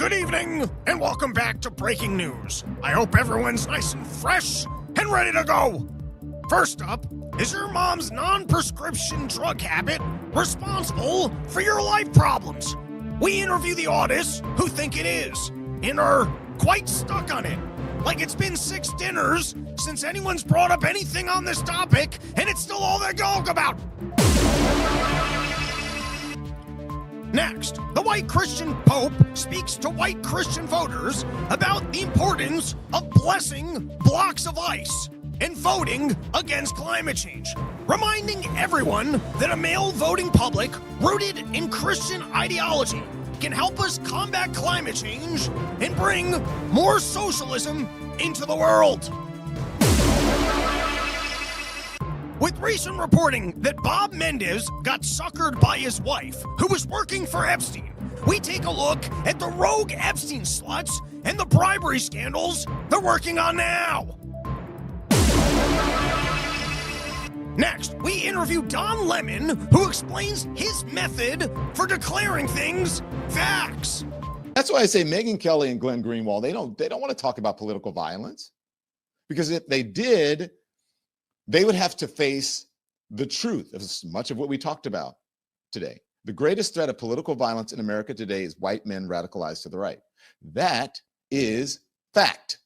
Good evening, and welcome back to Breaking News. I hope everyone's nice and fresh and ready to go. First up, is your mom's non-prescription drug habit responsible for your life problems? We interview the autists who think it is, and are quite stuck on it. Like it's been 6 dinners since anyone's brought up anything on this topic, and it's still all they talk about. Next, the white Christian Pope speaks to white Christian voters about the importance of blessing blocks of ice and voting against climate change, reminding everyone that a male voting public rooted in Christian ideology can help us combat climate change and bring more socialism into the world. With recent reporting that Bob Mendes got suckered by his wife, who was working for Epstein, we take a look at the rogue Epstein sluts and the bribery scandals they're working on now. Next, we interview Don Lemon, who explains his method for declaring things facts. That's why I say Megyn Kelly and Glenn Greenwald, they don't want to talk about political violence, because if they did, they would have to face the truth of much of what we talked about today. The greatest threat of political violence in America today is white men radicalized to the right. That is fact.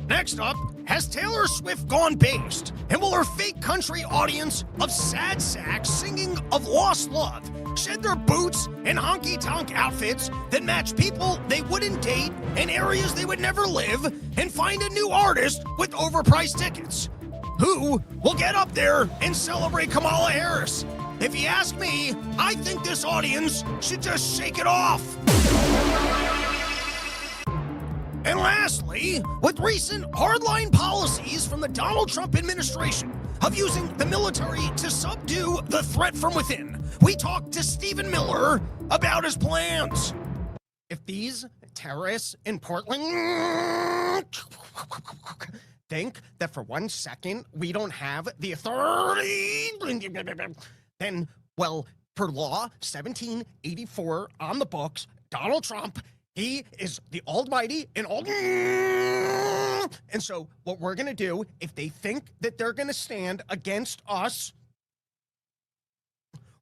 Next up, has Taylor Swift gone based? And will her fake country audience of sad sacks singing of lost love shed their boots and honky-tonk outfits that match people they wouldn't date in areas they would never live and find a new artist with overpriced tickets? Who will get up there and celebrate Kamala Harris? If you ask me, I think this audience should just shake it off. And lastly, with recent hardline policies from the Donald Trump administration of using the military to subdue the threat from within, we talked to Stephen Miller about his plans. If these terrorists in Portland think that for 1 second we don't have the authority, then, well, per law 1784 on the books, Donald Trump, he is the almighty and all. And so what we're going to do, if they think that they're going to stand against us,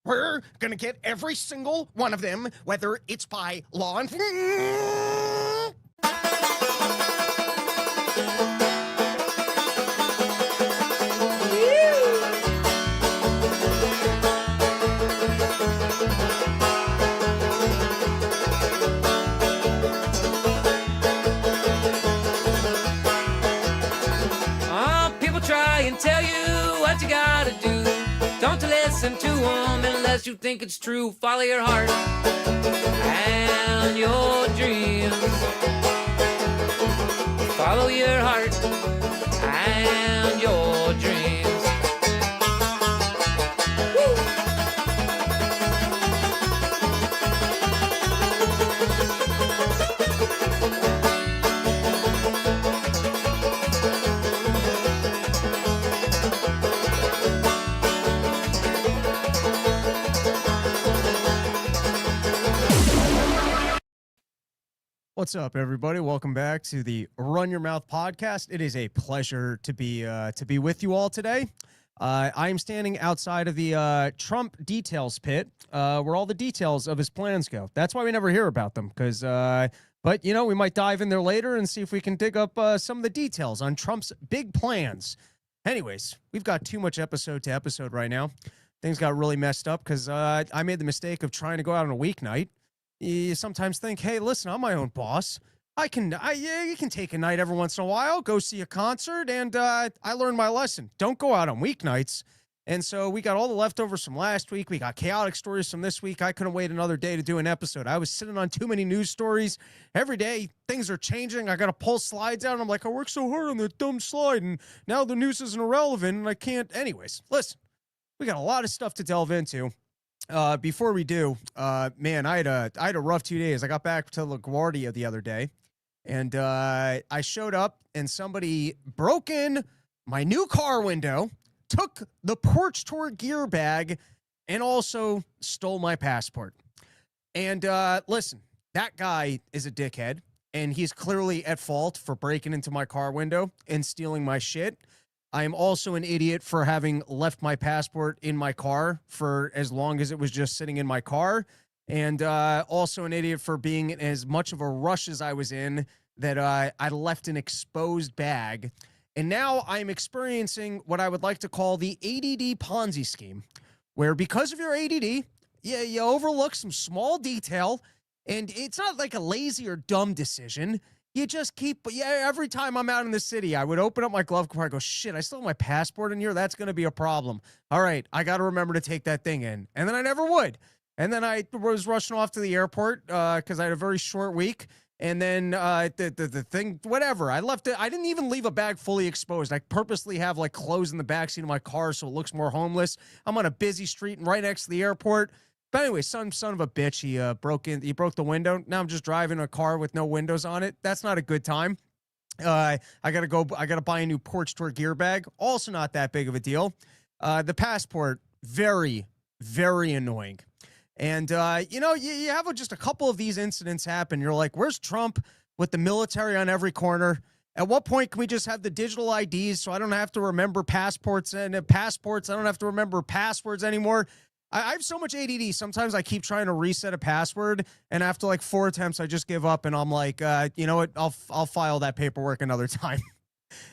we're going to get every single one of them, whether it's by law and listen to them unless you think it's true. Follow your heart and your dreams. Follow your heart and your dreams. What's up, everybody? Welcome back to the Run Your Mouth podcast. It is a pleasure to be with you all today. I am standing outside of the Trump details pit, where all the details of his plans go. That's why we never hear about them, because, but you know, we might dive in there later and see if we can dig up some of the details on Trump's big plans. Anyways, we've got too much episode to episode right now. Things got really messed up because I made the mistake of trying to go out on a weeknight. You sometimes think, hey, listen, I'm my own boss. You can take a night every once in a while, go see a concert, and I learned my lesson. Don't go out on weeknights. And so we got all the leftovers from last week. We got chaotic stories from this week. I couldn't wait another day to do an episode. I was sitting on too many news stories. Every day, things are changing. I got to pull slides out, and I'm like, I worked so hard on that dumb slide, and now the news isn't irrelevant, and I can't. Anyways, listen, we got a lot of stuff to delve into. Before we do, man, I had a rough 2 days. I got back to LaGuardia the other day, and I showed up, and somebody broke in my new car window, took the Porch Tour gear bag, and also stole my passport. And listen, that guy is a dickhead, and he's clearly at fault for breaking into my car window and stealing my shit. I am also an idiot for having left my passport in my car for as long as it was just sitting in my car. And also an idiot for being in as much of a rush as I was in that I left an exposed bag. And now I'm experiencing what I would like to call the ADD Ponzi scheme, where because of your ADD, you overlook some small detail, and it's not like a lazy or dumb decision. You just keep, every time I'm out in the city, I would open up my glove compartment, go, shit, I still have my passport in here. That's going to be a problem. All right, I got to remember to take that thing in. And then I never would. And then I was rushing off to the airport because I had a very short week. And then the thing, whatever, I left it. I didn't even leave a bag fully exposed. I purposely have like clothes in the backseat of my car so it looks more homeless. I'm on a busy street and right next to the airport. But anyway, son of a bitch, he broke the window. Now I'm just driving a car with no windows on it. That's not a good time. I gotta buy a new porch tour gear bag. Also not that big of a deal. The passport, very, very annoying. And, you have just a couple of these incidents happen. You're like, where's Trump with the military on every corner? At what point can we just have the digital IDs so I don't have to remember passports and passports? I don't have to remember passwords anymore. I have so much ADD. Sometimes I keep trying to reset a password, and after like 4 attempts, I just give up, and I'm like, you know what? I'll file that paperwork another time.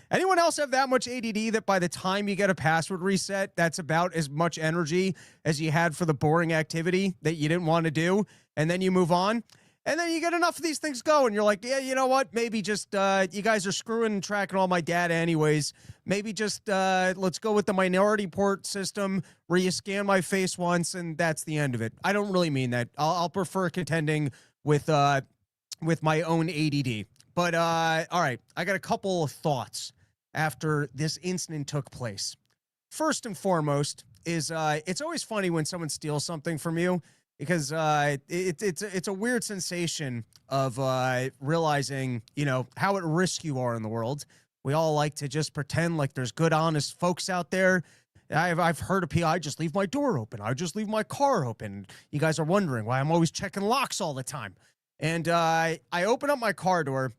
Anyone else have that much ADD that by the time you get a password reset, that's about as much energy as you had for the boring activity that you didn't want to do, and then you move on? And then you get enough of these things going. You're like, yeah, you know what? Maybe just, you guys are screwing and tracking all my data anyways. Maybe just, let's go with the minority port system where you scan my face once and that's the end of it. I don't really mean that. I'll prefer contending with my own ADD. But, all right, I got a couple of thoughts after this incident took place. First and foremost is, it's always funny when someone steals something from you, because it's a weird sensation of realizing, how at risk you are in the world. We all like to just pretend like there's good, honest folks out there. I've heard of people, I just leave my door open. I just leave my car open. You guys are wondering why I'm always checking locks all the time. And I open up my car door,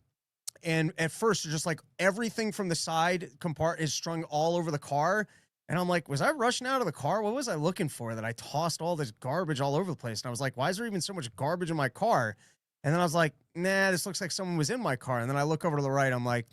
and at first, just like everything from the side compartment is strung all over the car. And I'm like, was I rushing out of the car? What was I looking for that I tossed all this garbage all over the place? And I was like, why is there even so much garbage in my car? And then I was like, nah, this looks like someone was in my car. And then I look over to the right. I'm like,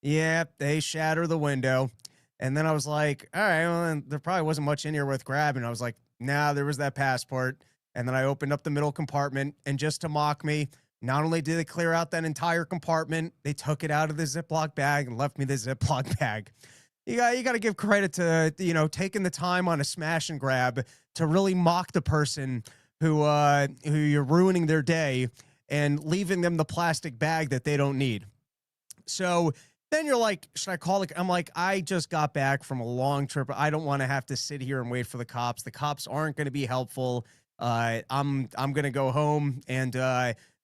yeah, they shatter the window. And then I was like, all right, well, then there probably wasn't much in here worth grabbing. I was like, nah, there was that passport. And then I opened up the middle compartment, and just to mock me, not only did they clear out that entire compartment, they took it out of the Ziploc bag and left me the Ziploc bag. You got to give credit to, taking the time on a smash and grab to really mock the person who you're ruining their day and leaving them the plastic bag that they don't need. So then you're like, should I call it? I'm like, I just got back from a long trip. I don't want to have to sit here and wait for the cops. The cops aren't going to be helpful. I'm going to go home and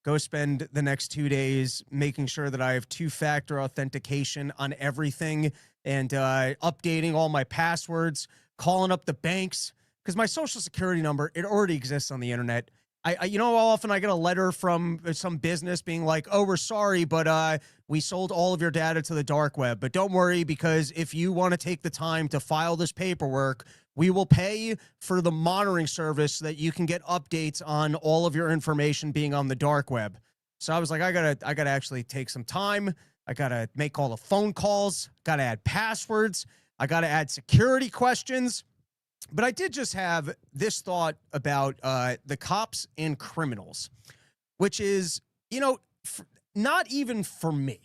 go spend the next 2 days making sure that I have 2-factor authentication on everything, and updating all my passwords, calling up the banks, because my social security number, it already exists on the internet. You know how often I get a letter from some business being like, oh, we're sorry, but we sold all of your data to the dark web. But don't worry, because if you want to take the time to file this paperwork, we will pay for the monitoring service so that you can get updates on all of your information being on the dark web. So I was like, I gotta actually take some time. I got to make all the phone calls, got to add passwords, I got to add security questions. But I did just have this thought about the cops and criminals, which is, not even for me.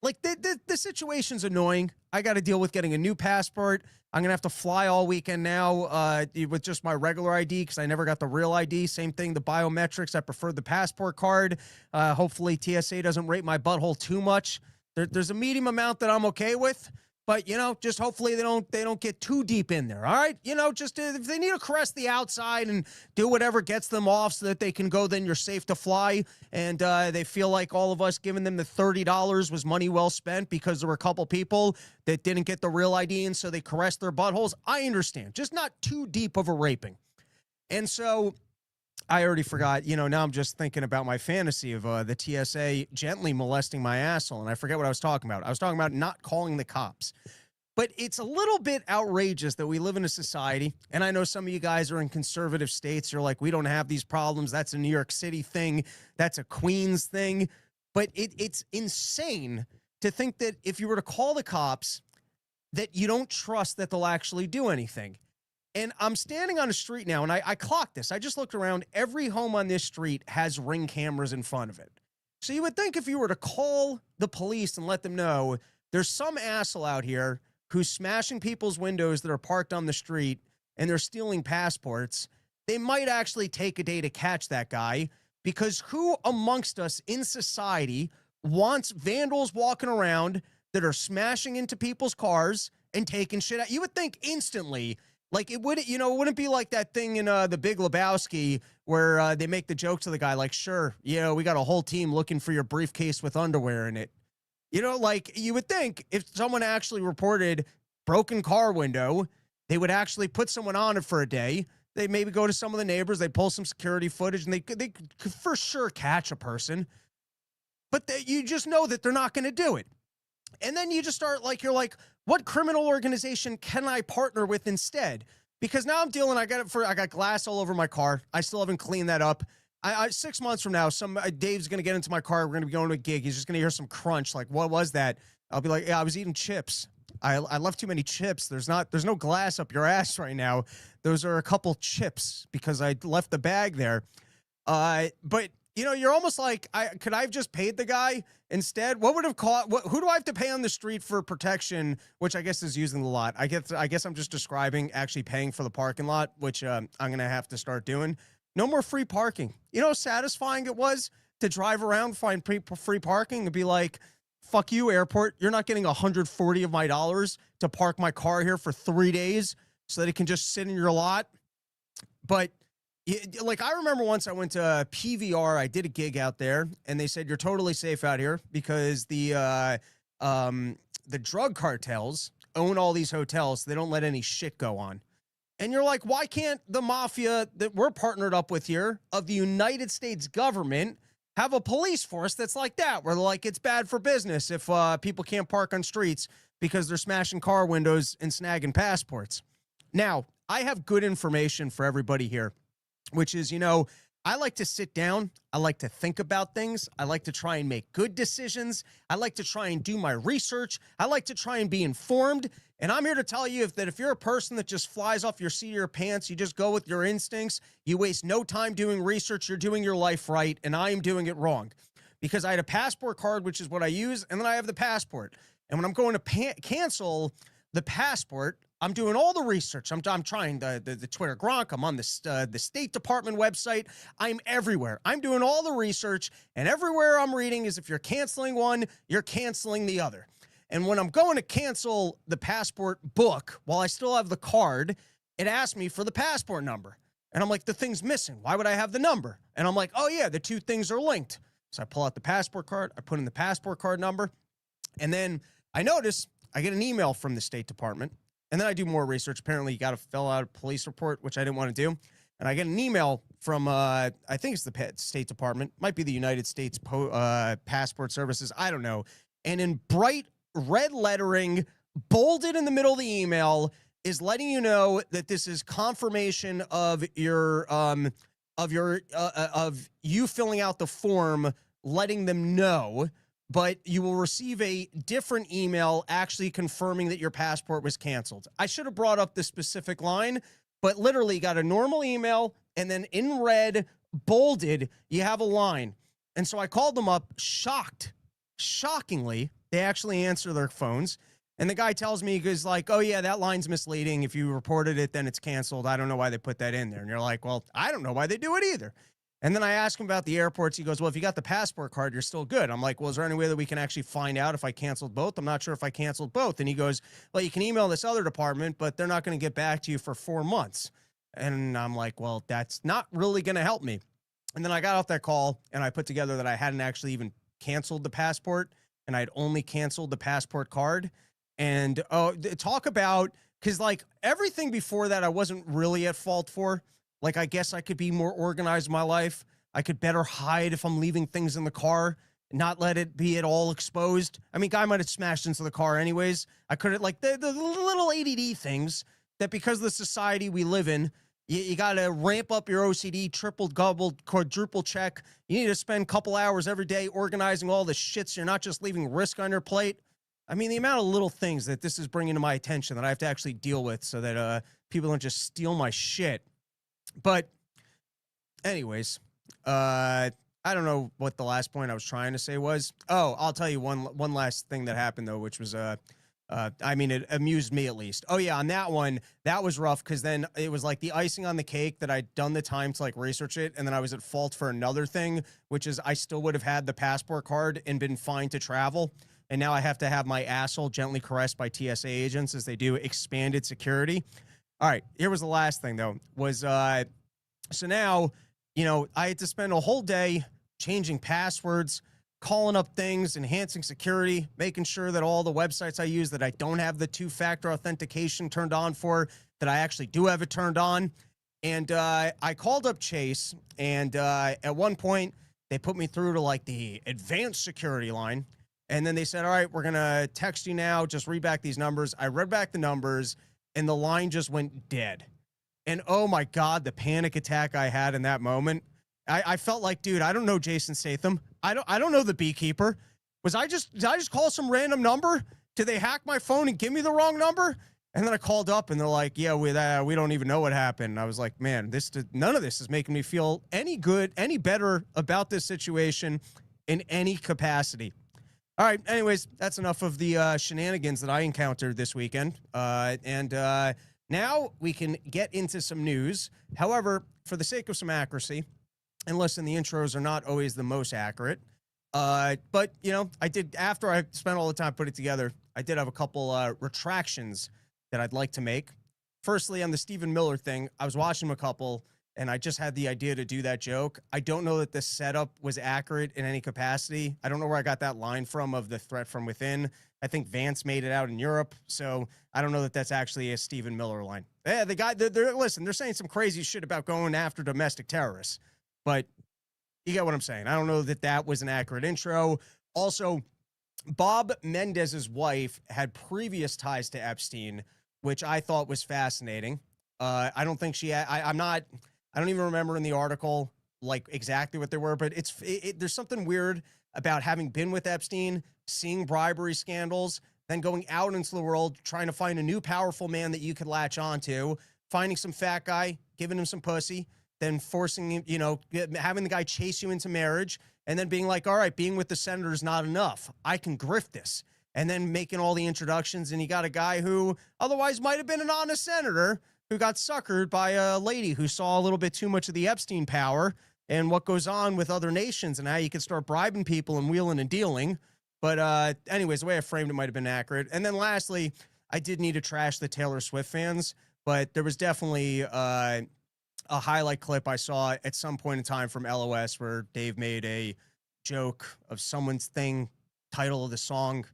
Like, the situation's annoying. I got to deal with getting a new passport. I'm going to have to fly all weekend now with just my regular ID because I never got the real ID. Same thing, the biometrics. I prefer the passport card. Hopefully TSA doesn't rate my butthole too much. There's a medium amount that I'm okay with. But, just hopefully they don't get too deep in there, all right? Just if they need to caress the outside and do whatever gets them off so that they can go, then you're safe to fly. And they feel like all of us giving them the $30 was money well spent because there were a couple people that didn't get the real ID and so they caressed their buttholes. I understand. Just not too deep of a raping. And so I already forgot. Now I'm just thinking about my fantasy of the TSA gently molesting my asshole, and I forget what I was talking about. I was talking about not calling the cops. But it's a little bit outrageous that we live in a society, and I know some of you guys are in conservative states. You're like, we don't have these problems. That's a New York City thing. That's a Queens thing. But it's insane to think that if you were to call the cops, that you don't trust that they'll actually do anything. And I'm standing on a street now, and I clocked this. I just looked around. Every home on this street has Ring cameras in front of it. So you would think if you were to call the police and let them know there's some asshole out here who's smashing people's windows that are parked on the street and they're stealing passports, they might actually take a day to catch that guy, because who amongst us in society wants vandals walking around that are smashing into people's cars and taking shit out? You would think instantly, like it wouldn't be like that thing in The Big Lebowski where they make the joke to the guy like, sure, we got a whole team looking for your briefcase with underwear in it. Like you would think if someone actually reported broken car window, they would actually put someone on it for a day. They maybe go to some of the neighbors, they pull some security footage, and they could for sure catch a person. But you just know that they're not going to do it. And then you just start you're like, what criminal organization can I partner with instead? Because now I'm dealing, I got glass all over my car. I still haven't cleaned that up. 6 months from now, Dave's going to get into my car. We're going to be going to a gig. He's just going to hear some crunch. Like, what was that? I'll be like, yeah, I was eating chips. I left too many chips. There's no glass up your ass right now. Those are a couple chips because I left the bag there. But you're almost like, could I have just paid the guy instead? What would have who do I have to pay on the street for protection? Which I guess is using the lot. I guess I'm just describing actually paying for the parking lot, which I'm going to have to start doing. No more free parking. You know how satisfying it was to drive around, find free parking, and be like, fuck you, airport. You're not getting 140 of my dollars to park my car here for 3 days so that it can just sit in your lot. But I remember once I went to PVR, I did a gig out there, and they said, you're totally safe out here because the drug cartels own all these hotels. So they don't let any shit go on. And you're like, why can't the mafia that we're partnered up with here of the United States government have a police force that's like that, where they're like, it's bad for business if people can't park on streets because they're smashing car windows and snagging passports? Now, I have good information for everybody here, which is, I like to sit down. I like to think about things. I like to try and make good decisions. I like to try and do my research. I like to try and be informed. And I'm here to tell you that if you're a person that just flies off your seat of your pants, you just go with your instincts, you waste no time doing research, you're doing your life right, and I am doing it wrong. Because I had a passport card, which is what I use, and then I have the passport. And when I'm going to cancel the passport, I'm doing all the research. I'm trying the Twitter Gronk. I'm on the State Department website. I'm everywhere. I'm doing all the research, and everywhere I'm reading is if you're canceling one, you're canceling the other. And when I'm going to cancel the passport book, while I still have the card, it asks me for the passport number. And I'm like, the thing's missing. Why would I have the number? And I'm like, oh yeah, the two things are linked. So I pull out the passport card. I put in the passport card number. And then I notice I get an email from the State Department. And then I do more research. Apparently, you got to fill out a police report, which I didn't want to do. And I get an email from, I think it's the State Department. Might be the United States Passport Services. I don't know. And in bright red lettering, bolded in the middle of the email, is letting you know that this is confirmation of your of you filling out the form, letting them know. But you will receive a different email actually confirming that your passport was canceled. I should have brought up the specific line, but literally got a normal email, and then in red, bolded, you have a line. And so I called them up, shocked. Shockingly, they actually answer their phones. And the guy tells me, he goes like, oh yeah, that line's misleading. If you reported it, then it's canceled. I don't know why they put that in there. And you're like, well, I don't know why they do it either. And then I ask him about the airports. He goes, well, if you got the passport card, you're still good. I'm like, well, is there any way that we can actually find out if I canceled both? I'm not sure if I canceled both. And he goes, well, you can email this other department, but they're not going to get back to you for 4 months. And I'm like, well, that's not really going to help me. And then I got off that call and I put together that I hadn't actually even canceled the passport and I'd only canceled the passport card. And talk about, because like everything before that, I wasn't really at fault for. Like, I guess I could be more organized in my life. I could better hide if I'm leaving things in the car, not let it be at all exposed. I mean, guy might have smashed into the car anyways. I could have, like, the little ADD things that because of the society we live in, you got to ramp up your OCD, triple, doubled, quadruple check. You need to spend a couple hours every day organizing all the shit so you're not just leaving risk on your plate. I mean, the amount of little things that this is bringing to my attention that I have to actually deal with so that people don't just steal my shit. But anyways, I don't know what the last point I was trying to say was. Oh, I'll tell you one last thing that happened, though, which was I mean, it amused me at least. Oh, yeah, on that one, that was rough because then it was like the icing on the cake that I'd done the time to like research it. And then I was at fault for another thing, which is I still would have had the passport card and been fine to travel. And now I have to have my asshole gently caressed by TSA agents as they do expanded security. All right, here was the last thing, though, was so now, you know, I had to spend a whole day changing passwords, calling up things, enhancing security, making sure that all the websites I use that I don't have the two-factor authentication turned on for, that I actually do have it turned on. And I called up Chase, and at one point, they put me through to, like, the advanced security line. And then they said, all right, we're going to text you now. Just read back these numbers. I read back the numbers, and the line just went dead. And, oh, my God, the panic attack I had in that moment. I felt like, dude, I don't know Jason Statham. I don't know the beekeeper. Did I just call some random number? Did they hack my phone and give me the wrong number? And then I called up and they're like, yeah, we don't even know what happened. And I was like, man, none of this is making me feel any better about this situation in any capacity. All right. Anyways, that's enough of the shenanigans that I encountered this weekend. Now we can get into some news. However, for the sake of some accuracy, and listen, the intros are not always the most accurate. But, you know, after I spent all the time putting it together, I did have a couple retractions that I'd like to make. Firstly, on the Stephen Miller thing, I was watching a couple, and I just had the idea to do that joke. I don't know that the setup was accurate in any capacity. I don't know where I got that line from of the threat from within. I think Vance made it out in Europe, so I don't know that that's actually a Stephen Miller line. Yeah, the guy, listen, they're saying some crazy shit about going after domestic terrorists. But you get what I'm saying. I don't know that that was an accurate intro. Also, Bob Mendez's wife had previous ties to Epstein, which I thought was fascinating. I don't think she had, I don't even remember in the article, like exactly what they were, but there's something weird about having been with Epstein, seeing bribery scandals, then going out into the world, trying to find a new powerful man that you could latch onto, finding some fat guy, giving him some pussy, then forcing him, you know, having the guy chase you into marriage, and then being like, all right, being with the senator is not enough. I can grift this. And then making all the introductions, and you got a guy who otherwise might have been an honest senator who got suckered by a lady who saw a little bit too much of the Epstein power and what goes on with other nations and how you can start bribing people and wheeling and dealing. But anyways, the way I framed it might have been accurate. And then lastly, I did need to trash the Taylor Swift fans, but there was definitely a highlight clip I saw at some point in time from LOS where Dave made a joke of someone's thing, title of the song.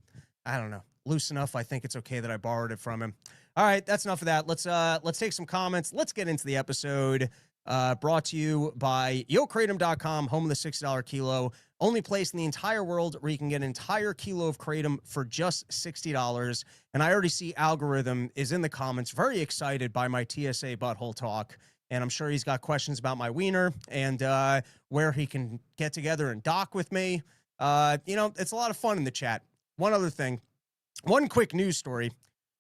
I don't know. Loose enough. I think it's okay that I borrowed it from him. All right, that's enough of that. Let's take some comments. Let's get into the episode. Brought to you by YoKratom.com, home of the $6 kilo. Only place in the entire world where you can get an entire kilo of Kratom for just $60. And I already see Algorithm is in the comments, very excited by my TSA butthole talk. And I'm sure he's got questions about my wiener and where he can get together and dock with me. You know, it's a lot of fun in the chat. One other thing, one quick news story.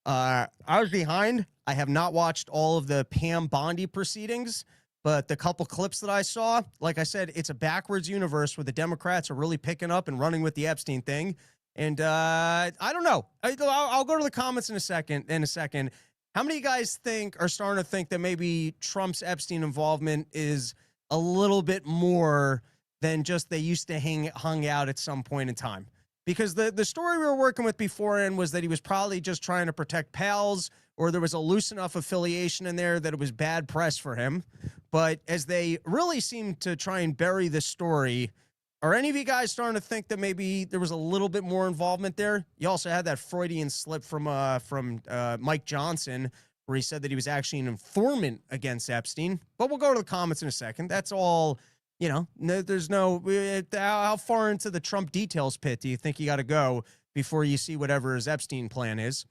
I was behind. I have not watched all of the Pam Bondi proceedings, but the couple clips that I saw, like I said, it's a backwards universe where the Democrats are really picking up and running with the Epstein thing. And I don't know. I'll go to the comments in a second. How many of you guys are starting to think that maybe Trump's Epstein involvement is a little bit more than just they used to hung out at some point in time? Because the story we were working with beforehand was that he was probably just trying to protect pals, or there was a loose enough affiliation in there that it was bad press for him. But as they really seem to try and bury this story, are any of you guys starting to think that maybe there was a little bit more involvement there? You also had that Freudian slip from Mike Johnson, where he said that he was actually an informant against Epstein. But we'll go to the comments in a second. That's all, you know, there's no, how far into the Trump details pit do you think you got to go before you see whatever his Epstein plan is?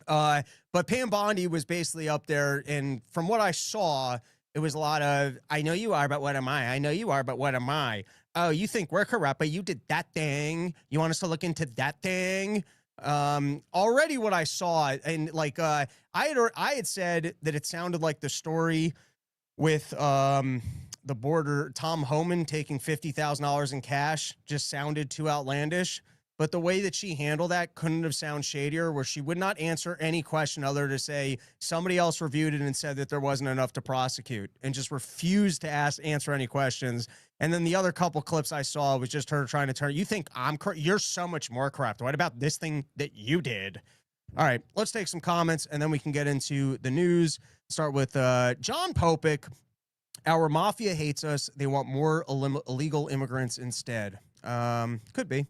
But Pam Bondi was basically up there, and from what I saw, it was a lot of, I know you are, but what am I? I know you are, but what am I? Oh, you think we're corrupt, but you did that thing. You want us to look into that thing? Already what I saw, and like, I had said that it sounded like the story with, the border, Tom Homan taking $50,000 in cash just sounded too outlandish. But the way that she handled that couldn't have sounded shadier, where she would not answer any question other to say somebody else reviewed it and said that there wasn't enough to prosecute, and just refused to answer any questions. And then the other couple clips I saw was just her trying to turn, you think you're so much more corrupt. What about this thing that you did? All right, let's take some comments and then we can get into the news. Start with John Popick. Our mafia hates us. They want more illegal immigrants instead. Could be.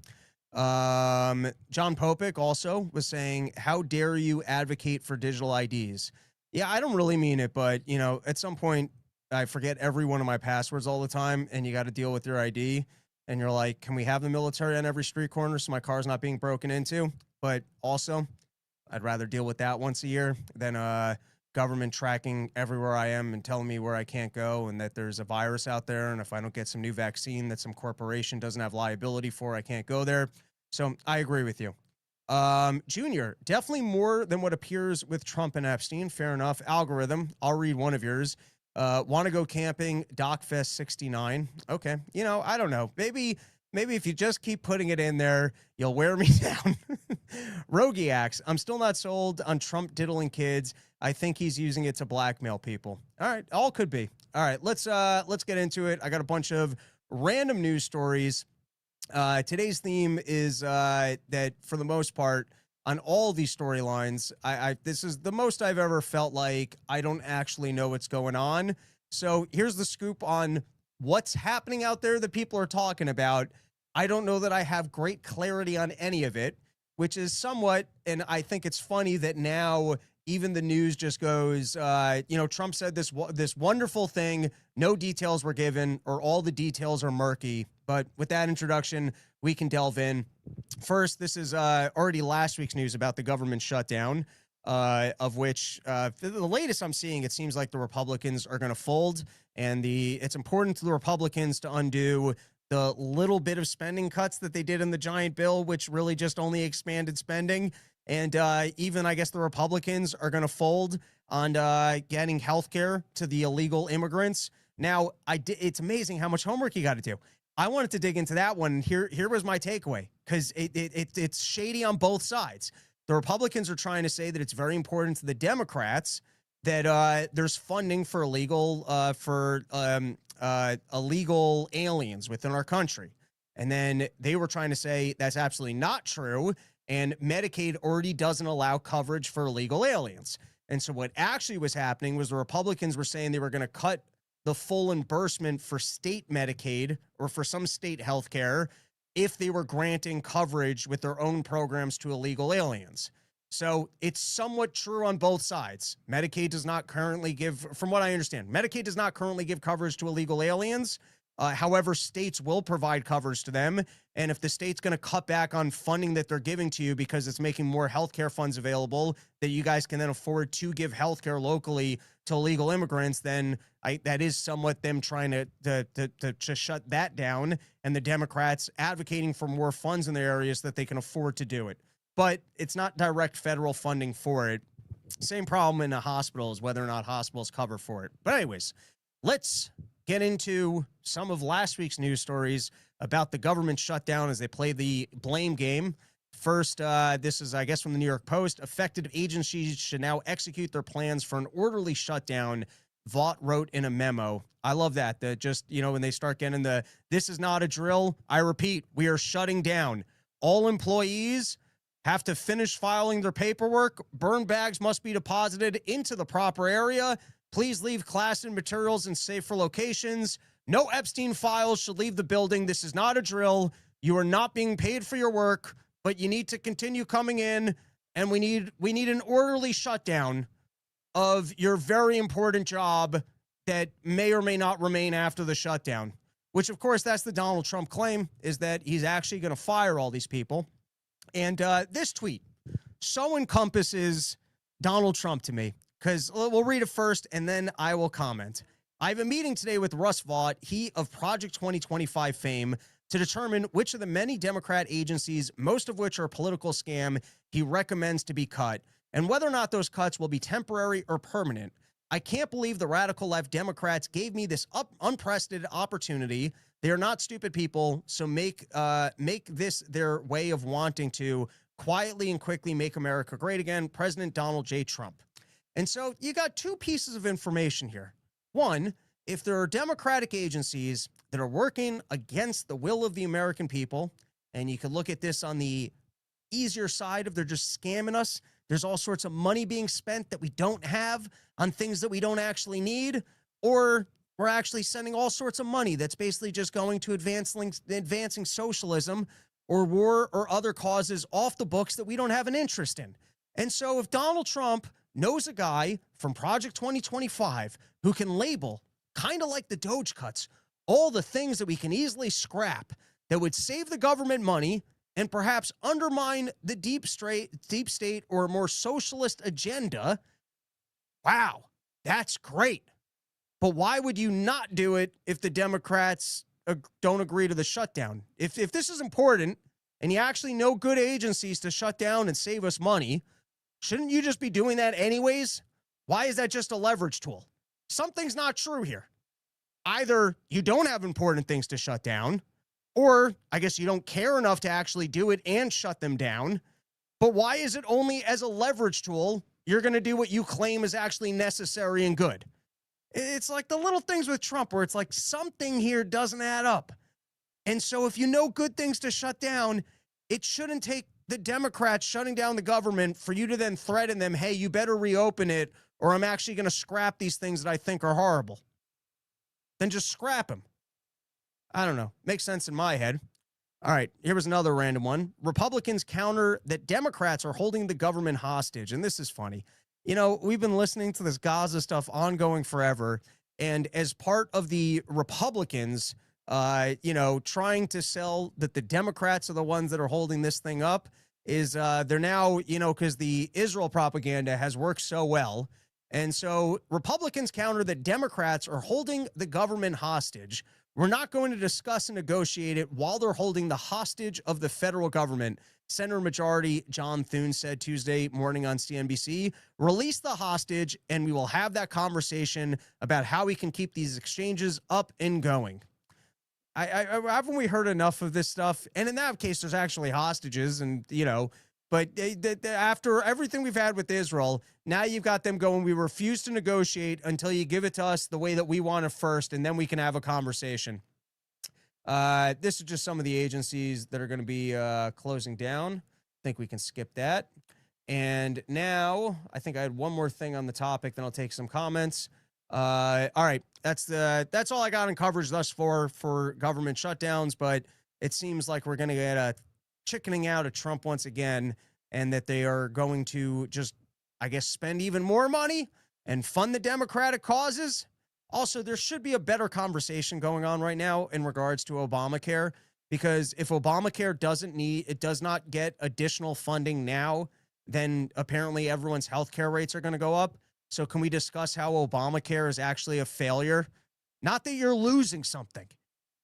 John Popick also was saying, how dare you advocate for digital IDs? Yeah, I don't really mean it, but you know, at some point I forget every one of my passwords all the time, and you got to deal with your ID, and you're like, can we have the military on every street corner so my car's not being broken into? But also, I'd rather deal with that once a year than government tracking everywhere I am and telling me where I can't go, and that there's a virus out there, and if I don't get some new vaccine that some corporation doesn't have liability for, I can't go there. So I agree with you. Junior, definitely more than what appears with Trump and Epstein. Fair enough. Algorithm, I'll read one of yours. Want to go camping, DocFest 69. Okay. You know, I don't know. Maybe if you just keep putting it in there, you'll wear me down. Rogiax, I'm still not sold on Trump diddling kids. I think he's using it to blackmail people. All right. All could be. All right. Let's get into it. I got a bunch of random news stories. Today's theme is that for the most part, on all these storylines, this is the most I've ever felt like I don't actually know what's going on. So here's the scoop on what's happening out there that people are talking about. I don't know that I have great clarity on any of it, which is somewhat, and I think it's funny that now even the news just goes, you know, Trump said this wonderful thing, no details were given, or all the details are murky. But with that introduction, we can delve in. First, this is already last week's news about the government shutdown, of which the latest I'm seeing, it seems like the Republicans are going to fold, and it's important to the Republicans to undo the little bit of spending cuts that they did in the giant bill, which really just only expanded spending. And even, I guess, the Republicans are going to fold on getting health care to the illegal immigrants. Now, it's amazing how much homework you got to do. I wanted to dig into that one. Here was my takeaway, because it's shady on both sides. The Republicans are trying to say that it's very important to the Democrats that there's funding for illegal aliens within our country. And then they were trying to say that's absolutely not true, and Medicaid already doesn't allow coverage for illegal aliens. And so what actually was happening was the Republicans were saying they were going to cut the full reimbursement for state Medicaid or for some state health care if they were granting coverage with their own programs to illegal aliens. So it's somewhat true on both sides. Medicaid does not currently give, from what I understand, Medicaid does not currently give coverage to illegal aliens. However, states will provide coverage to them. And if the state's going to cut back on funding that they're giving to you because it's making more healthcare funds available that you guys can then afford to give healthcare locally to illegal immigrants, then that is somewhat them trying to shut that down, and the Democrats advocating for more funds in their areas that they can afford to do it. But it's not direct federal funding for it. Same problem in the hospitals, whether or not hospitals cover for it. But anyways, let's get into some of last week's news stories about the government shutdown as they play the blame game. First, this is, I guess, from the New York Post. Affected agencies should now execute their plans for an orderly shutdown, Vought wrote in a memo. I love that. Just, you know, when they start getting this is not a drill. I repeat, we are shutting down. All employees have to finish filing their paperwork. Burn bags must be deposited into the proper area. Please leave class and materials in safer locations. No Epstein files should leave the building. This is not a drill. You are not being paid for your work, but you need to continue coming in, and we need an orderly shutdown. of your very important job that may or may not remain after the shutdown, which, of course, that's the Donald Trump claim, is that he's actually going to fire all these people. And this tweet so encompasses Donald Trump to me, because we'll read it first and then I will comment. I have a meeting today with Russ Vaught, he of Project 2025 fame, to determine which of the many Democrat agencies, most of which are a political scam, he recommends to be cut, and whether or not those cuts will be temporary or permanent. I can't believe the radical left Democrats gave me this unprecedented opportunity. They are not stupid people, so make this their way of wanting to quietly and quickly make America great again. President Donald J. Trump. And so you got two pieces of information here. One, if there are Democratic agencies that are working against the will of the American people, and you can look at this on the easier side of they're just scamming us. There's all sorts of money being spent that we don't have on things that we don't actually need, or we're actually sending all sorts of money that's basically just going to advancing socialism or war or other causes off the books that we don't have an interest in. And so if Donald Trump knows a guy from Project 2025 who can label, kind of like the Doge cuts, all the things that we can easily scrap that would save the government money and perhaps undermine the deep state or a more socialist agenda, wow, that's great. But why would you not do it if the Democrats don't agree to the shutdown? If this is important and you actually know good agencies to shut down and save us money, shouldn't you just be doing that anyways? Why is that just a leverage tool? Something's not true here. Either you don't have important things to shut down, or I guess you don't care enough to actually do it and shut them down. But why is it only as a leverage tool you're going to do what you claim is actually necessary and good? It's like the little things with Trump where it's like something here doesn't add up. And so if you know good things to shut down, it shouldn't take the Democrats shutting down the government for you to then threaten them, hey, you better reopen it or I'm actually going to scrap these things that I think are horrible. Then just scrap them. I don't know. Makes sense in my head. All right, here was another random one. Republicans counter that Democrats are holding the government hostage. And this is funny. You know, we've been listening to this Gaza stuff ongoing forever. And as part of the Republicans, trying to sell that the Democrats are the ones that are holding this thing up is they're now, because the Israel propaganda has worked so well. And so Republicans counter that Democrats are holding the government hostage. We're not going to discuss and negotiate it while they're holding the hostage of the federal government. Senator Majority John Thune said Tuesday morning on CNBC, release the hostage and we will have that conversation about how we can keep these exchanges up and going. Haven't we heard enough of this stuff? And in that case, there's actually hostages and, but after everything we've had with Israel, now you've got them going, we refuse to negotiate until you give it to us the way that we want it first, and then we can have a conversation. This is just some of the agencies that are going to be closing down. I think we can skip that. And now, I think I had one more thing on the topic, then I'll take some comments. All right, that's all I got in coverage thus far for government shutdowns, but it seems like we're going to get a chickening out of Trump once again, and that they are going to just, I guess, spend even more money and fund the Democratic causes. Also, there should be a better conversation going on right now in regards to Obamacare, because if Obamacare does not get additional funding now, then apparently everyone's healthcare rates are going to go up. So can we discuss how Obamacare is actually a failure? Not that you're losing something.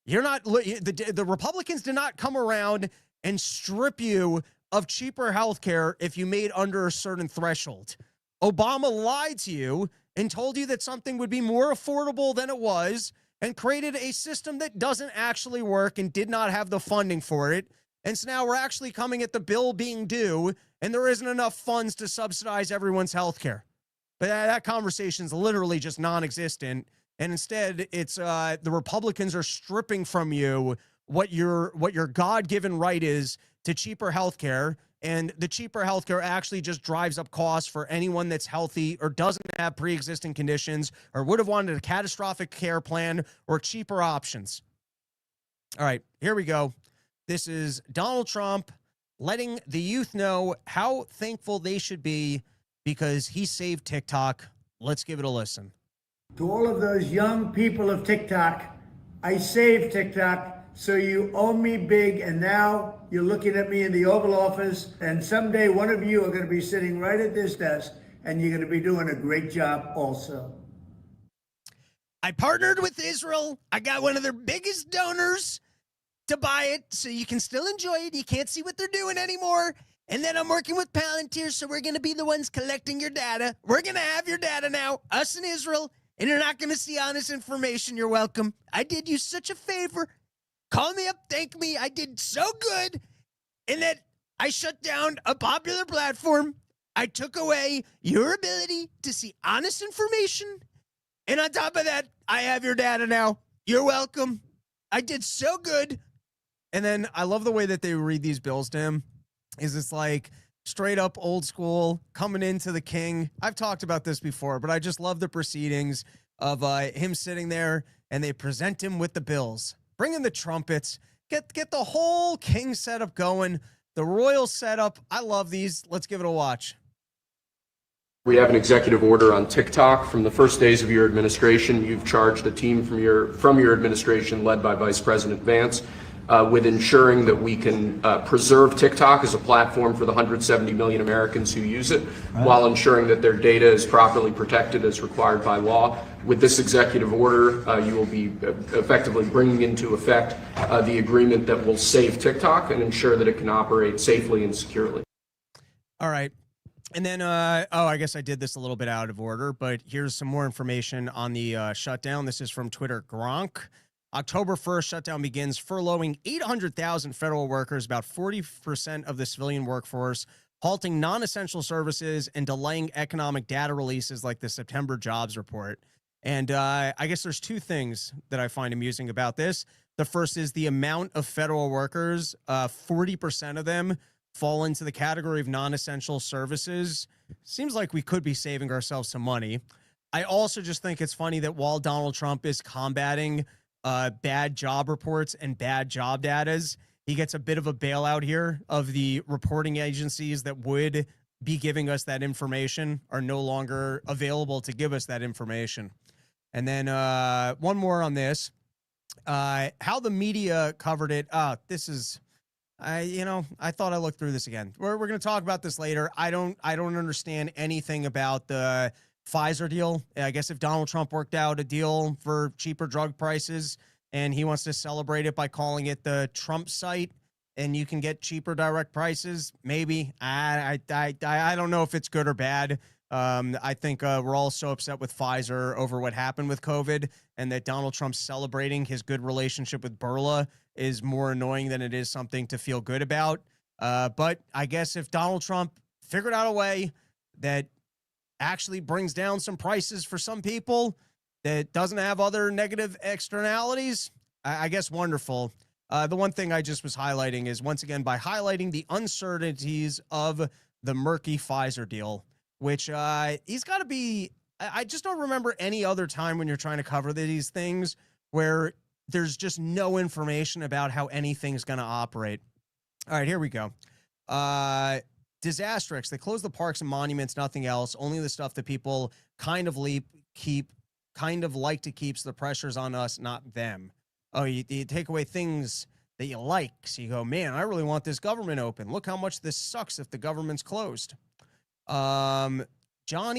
You're not, the Republicans did not come around and strip you of cheaper health care if you made under a certain threshold. Obama lied to you and told you that something would be more affordable than it was and created a system that doesn't actually work and did not have the funding for it. And so now we're actually coming at the bill being due and there isn't enough funds to subsidize everyone's health care. But that conversation is literally just non-existent. And instead, it's the Republicans are stripping from you what your God-given right is to cheaper healthcare, and the cheaper healthcare actually just drives up costs for anyone that's healthy or doesn't have pre-existing conditions or would have wanted a catastrophic care plan or cheaper options. All right, here we go. This is Donald Trump letting the youth know how thankful they should be because he saved TikTok Let's give it a listen. To all of those young people of TikTok, I saved TikTok, so you owe me big, and now you're looking at me in the Oval Office, and someday one of you are going to be sitting right at this desk, and you're going to be doing a great job also. I partnered with Israel. I got one of their biggest donors to buy it, so you can still enjoy it. You can't see what they're doing anymore. And then I'm working with Palantir, so we're going to be the ones collecting your data. We're going to have your data now, us and Israel, and you're not going to see honest information. You're welcome. I did you such a favor. Call me up, thank me. I did so good. And then I shut down a popular platform. I took away your ability to see honest information. And on top of that, I have your data now. You're welcome. I did so good. And then I love the way that they read these bills to him. Is it's like straight up old school coming into the king. I've talked about this before, but I just love the proceedings of him sitting there and they present him with the bills, bring in the trumpets, get the whole king setup going, the royal setup. I love these. Let's give it a watch. We have an executive order on TikTok. From the first days of your administration, you've charged a team from your administration led by Vice President Vance with ensuring that we can preserve TikTok as a platform for the 170 million Americans who use it, while ensuring that their data is properly protected as required by law. With this executive order, you will be effectively bringing into effect the agreement that will save TikTok and ensure that it can operate safely and securely. All right. And then, I guess I did this a little bit out of order, but here's some more information on the shutdown. This is from Twitter. Gronk. October 1st, shutdown begins, furloughing 800,000 federal workers, about 40% of the civilian workforce, halting non-essential services, and delaying economic data releases like the September jobs report. And I guess there's two things that I find amusing about this. The first is the amount of federal workers, 40% of them fall into the category of non-essential services. Seems like we could be saving ourselves some money. I also just think it's funny that while Donald Trump is combating bad job reports and bad job datas, he gets a bit of a bailout here of the reporting agencies that would be giving us that information are no longer available to give us that information. And then one more on this, how the media covered it. This is, I thought I looked through this again. We're going to talk about this later. I don't understand anything about the Pfizer deal. I guess if Donald Trump worked out a deal for cheaper drug prices and he wants to celebrate it by calling it the Trump site and you can get cheaper direct prices, maybe. I don't know if it's good or bad. I think we're all so upset with Pfizer over what happened with COVID, and that Donald Trump celebrating his good relationship with Burla is more annoying than it is something to feel good about. But I guess if Donald Trump figured out a way that actually brings down some prices for some people that doesn't have other negative externalities, I guess wonderful. The one thing I just was highlighting is, once again, by highlighting the uncertainties of the Murky Pfizer deal, which he's got to be, I just don't remember any other time when you're trying to cover these things where there's just no information about how anything's going to operate. All right, here we go. Disastrix. They close the parks and monuments, nothing else, only the stuff that people kind of like to keep, so the pressure's on us, not them. Oh, you take away things that you like. So you go, man, I really want this government open. Look how much this sucks if the government's closed. Johnny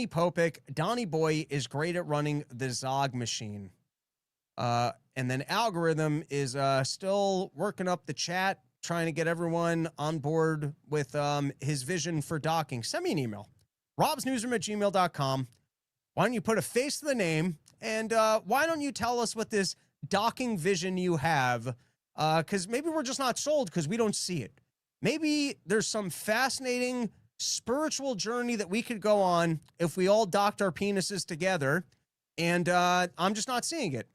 Popek, Donnie Boy is great at running the Zog machine. And then Algorithm is still working up the chat, trying to get everyone on board with his vision for docking. Send me an email, robsnewsroom@gmail.com. Why don't you put a face to the name, and why don't you tell us what this docking vision you have, because maybe we're just not sold because we don't see it. Maybe there's some fascinating spiritual journey that we could go on if we all docked our penises together, and I'm just not seeing it.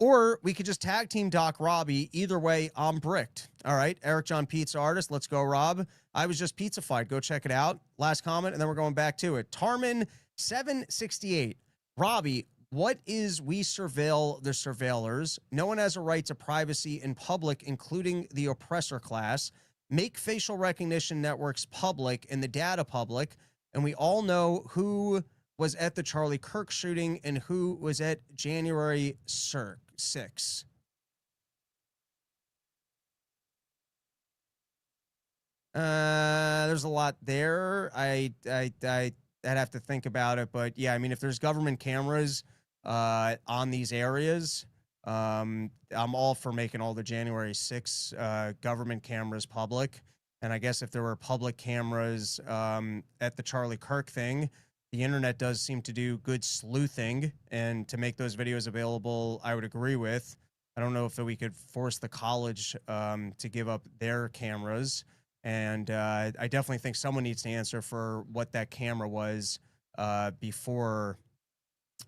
Or we could just tag team Doc Robbie. Either way, I'm bricked. All right, Eric John Pizza Artist. Let's go, Rob. I was just pizza-fied. Go check it out. Last comment, and then we're going back to it. Tarman768. Robbie, what is we surveil the surveillors? No one has a right to privacy in public, including the oppressor class. Make facial recognition networks public and the data public, and we all know who was at the Charlie Kirk shooting and who was at January 6? There's a lot there. I'd have to think about it, but yeah, I mean, if there's government cameras on these areas, I'm all for making all the January 6 government cameras public. And I guess if there were public cameras at the Charlie Kirk thing, the internet does seem to do good sleuthing, and to make those videos available, I would agree with. I don't know if we could force the college to give up their cameras. And I definitely think someone needs to answer for what that camera was before,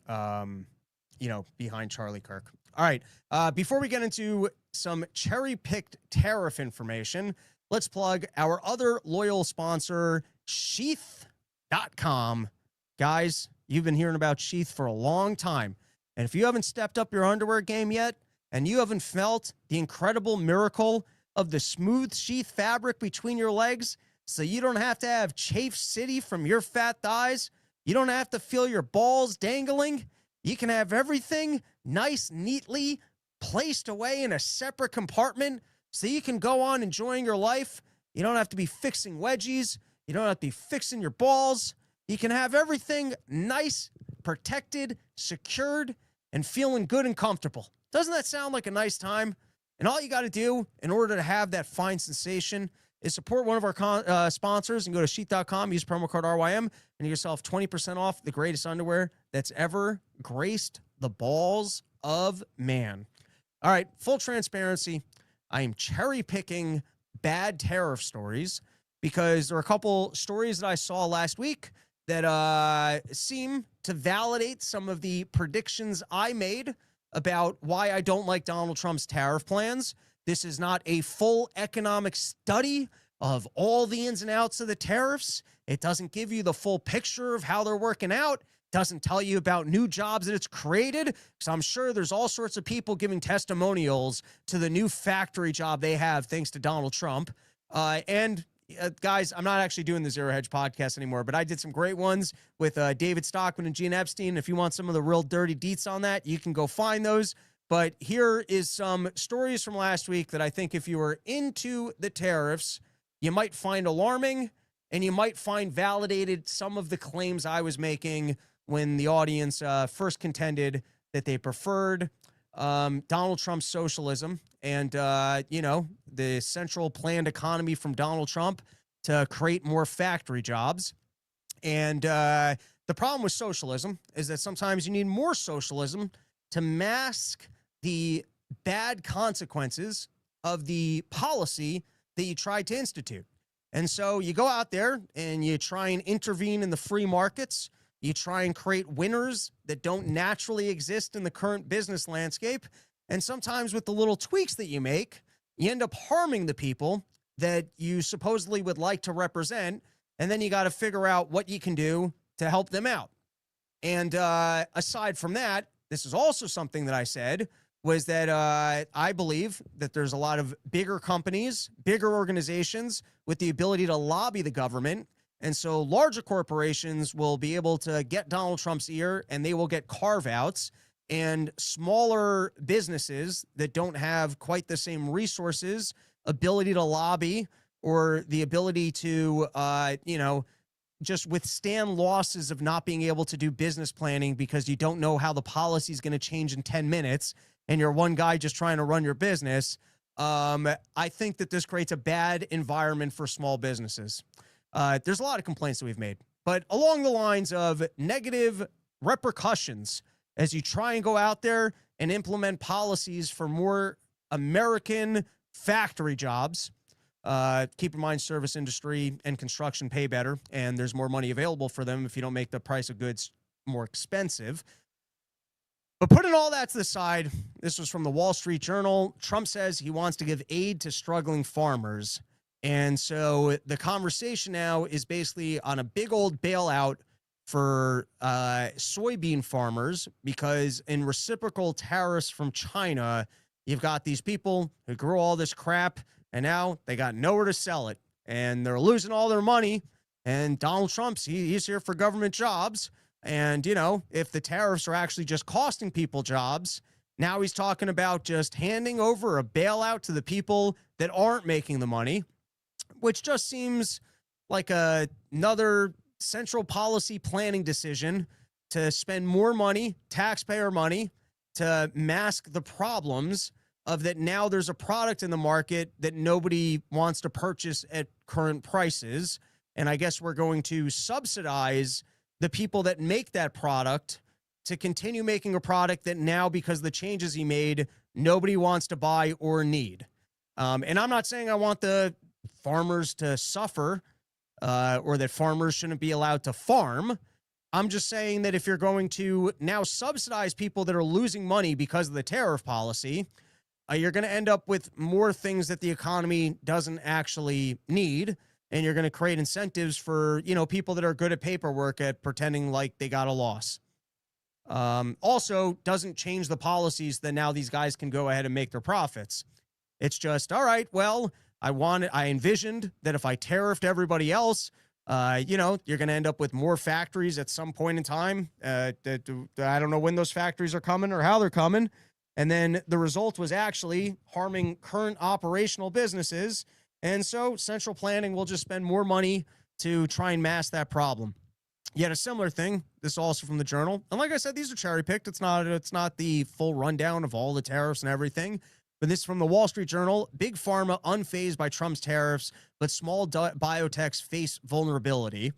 behind Charlie Kirk. All right. Before we get into some cherry-picked tariff information, let's plug our other loyal sponsor, Sheath.com. Guys, you've been hearing about Sheath for a long time. And if you haven't stepped up your underwear game yet, and you haven't felt the incredible miracle of the smooth sheath fabric between your legs, so you don't have to have chafe city from your fat thighs, you don't have to feel your balls dangling, you can have everything nice, neatly placed away in a separate compartment so you can go on enjoying your life. You don't have to be fixing wedgies. You don't have to be fixing your balls. You can have everything nice, protected, secured, and feeling good and comfortable. Doesn't that sound like a nice time? And all you got to do in order to have that fine sensation is support one of our sponsors and go to Sheath.com, use promo code RYM, and get yourself 20% off the greatest underwear that's ever graced the balls of man. All right, full transparency, I am cherry-picking bad tariff stories because there are a couple stories that I saw last week that seem to validate some of the predictions I made about why I don't like Donald Trump's tariff plans. This is not a full economic study of all the ins and outs of the tariffs. It doesn't give you the full picture of how they're working out. Doesn't tell you about new jobs that it's created. So I'm sure there's all sorts of people giving testimonials to the new factory job they have thanks to Donald Trump. Guys, I'm not actually doing the Zero Hedge podcast anymore, but I did some great ones with David Stockman and Gene Epstein. If you want some of the real dirty deets on that, you can go find those. But here is some stories from last week that I think if you were into the tariffs, you might find alarming, and you might find validated some of the claims I was making when the audience first contended that they preferred Donald Trump's socialism and, the central planned economy from Donald Trump to create more factory jobs. And the problem with socialism is that sometimes you need more socialism to mask the bad consequences of the policy that you tried to institute. And so you go out there and you try and intervene in the free markets. You try and create winners that don't naturally exist in the current business landscape. And sometimes with the little tweaks that you make, you end up harming the people that you supposedly would like to represent. And then you got to figure out what you can do to help them out. And aside from that, this is also something that I said was that I believe that there's a lot of bigger companies, bigger organizations with the ability to lobby the government. And so larger corporations will be able to get Donald Trump's ear and they will get carve-outs, and smaller businesses that don't have quite the same resources, ability to lobby, or the ability to, just withstand losses of not being able to do business planning because you don't know how the policy is going to change in 10 minutes and you're one guy just trying to run your business. I think that this creates a bad environment for small businesses. There's a lot of complaints that we've made, but along the lines of negative repercussions as you try and go out there and implement policies for more American factory jobs. Keep in mind, service industry and construction pay better, and there's more money available for them if you don't make the price of goods more expensive. But putting all that to the side, this was from the Wall Street Journal. Trump says he wants to give aid to struggling farmers. And so the conversation now is basically on a big old bailout for soybean farmers, because in reciprocal tariffs from China, you've got these people who grow all this crap, and now they got nowhere to sell it, and they're losing all their money. And Donald Trump's, he's here for government jobs, And, if the tariffs are actually just costing people jobs, now he's talking about just handing over a bailout to the people that aren't making the money, which just seems like another central policy planning decision to spend more money, taxpayer money, to mask the problems of that. Now there's a product in the market that nobody wants to purchase at current prices. And I guess we're going to subsidize the people that make that product to continue making a product that now, because of the changes he made, nobody wants to buy or need. And I'm not saying I want the farmers to suffer or that farmers shouldn't be allowed to farm. I'm just saying that if you're going to now subsidize people that are losing money because of the tariff policy, you're going to end up with more things that the economy doesn't actually need. And you're going to create incentives for, people that are good at paperwork at pretending like they got a loss. Also doesn't change the policies that now these guys can go ahead and make their profits. It's just, all right, well, I envisioned that if I tariffed everybody else, you're going to end up with more factories at some point in time. I don't know when those factories are coming or how they're coming. And then the result was actually harming current operational businesses. And so central planning will just spend more money to try and mask that problem. Yet a similar thing, this is also from the Journal. And like I said, these are cherry picked. It's not the full rundown of all the tariffs and everything. But this is from the Wall Street Journal. Big pharma unfazed by Trump's tariffs, but small biotechs face vulnerability.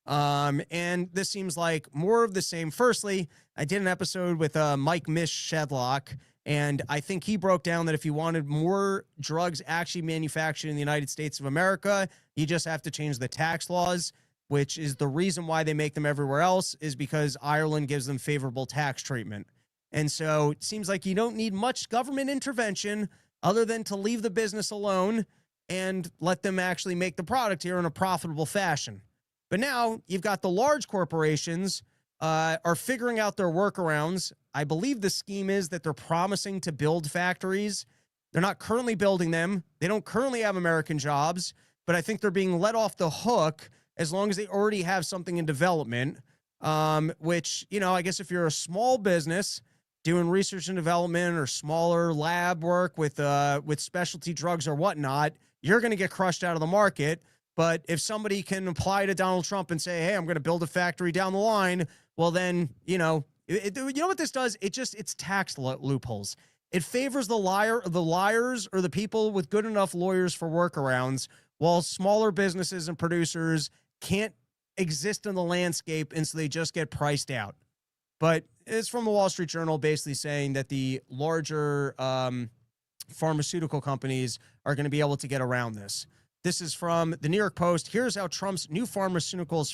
And this seems like more of the same. Firstly, I did an episode with Mike Shedlock, and I think he broke down that if you wanted more drugs actually manufactured in the United States of America, you just have to change the tax laws, which is the reason why they make them everywhere else, is because Ireland gives them favorable tax treatment. And so it seems like you don't need much government intervention other than to leave the business alone and let them actually make the product here in a profitable fashion. But now you've got the large corporations are figuring out their workarounds. I believe the scheme is that they're promising to build factories. They're not currently building them. They don't currently have American jobs, but I think they're being let off the hook as long as they already have something in development, which, I guess if you're a small business doing research and development or smaller lab work with specialty drugs or whatnot, you're going to get crushed out of the market. But if somebody can apply to Donald Trump and say, hey, I'm going to build a factory down the line, well, then, you know what this does? It's tax loopholes. It favors the liars or the people with good enough lawyers for workarounds, while smaller businesses and producers can't exist in the landscape, and so they just get priced out. But it's from the Wall Street Journal basically saying that the larger pharmaceutical companies are going to be able to get around this. This is from the New York Post. Here's how Trump's new pharmaceutical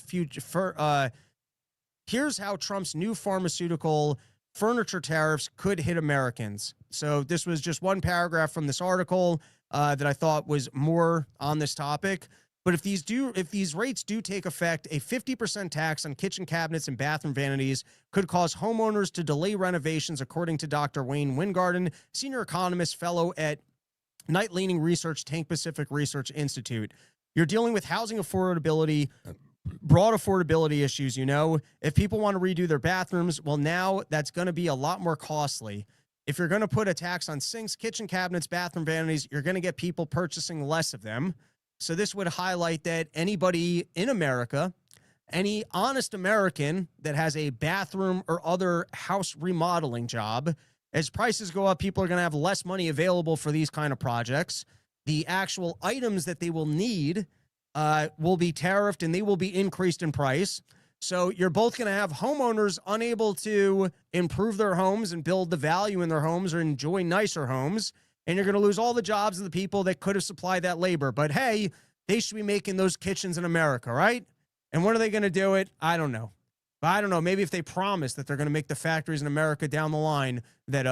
furniture tariffs could hit Americans. So this was just one paragraph from this article that I thought was more on this topic. But if these rates do take effect, a 50% tax on kitchen cabinets and bathroom vanities could cause homeowners to delay renovations, according to Dr. Wayne Wingarden, senior economist fellow at Night Leaning Research Tank Pacific Research Institute. You're dealing with housing affordability, broad affordability issues. If people want to redo their bathrooms, well, now that's going to be a lot more costly. If you're going to put a tax on sinks, kitchen cabinets, bathroom vanities, you're going to get people purchasing less of them. So this would highlight that anybody in America, any honest American that has a bathroom or other house remodeling job, as prices go up, people are going to have less money available for these kind of projects. The actual items that they will need will be tariffed and they will be increased in price. So you're both going to have homeowners unable to improve their homes and build the value in their homes or enjoy nicer homes. And you're going to lose all the jobs of the people that could have supplied that labor. But hey, they should be making those kitchens in America, right? And when are they going to do it? I don't know. But I don't know. Maybe if they promise that they're going to make the factories in America down the line, then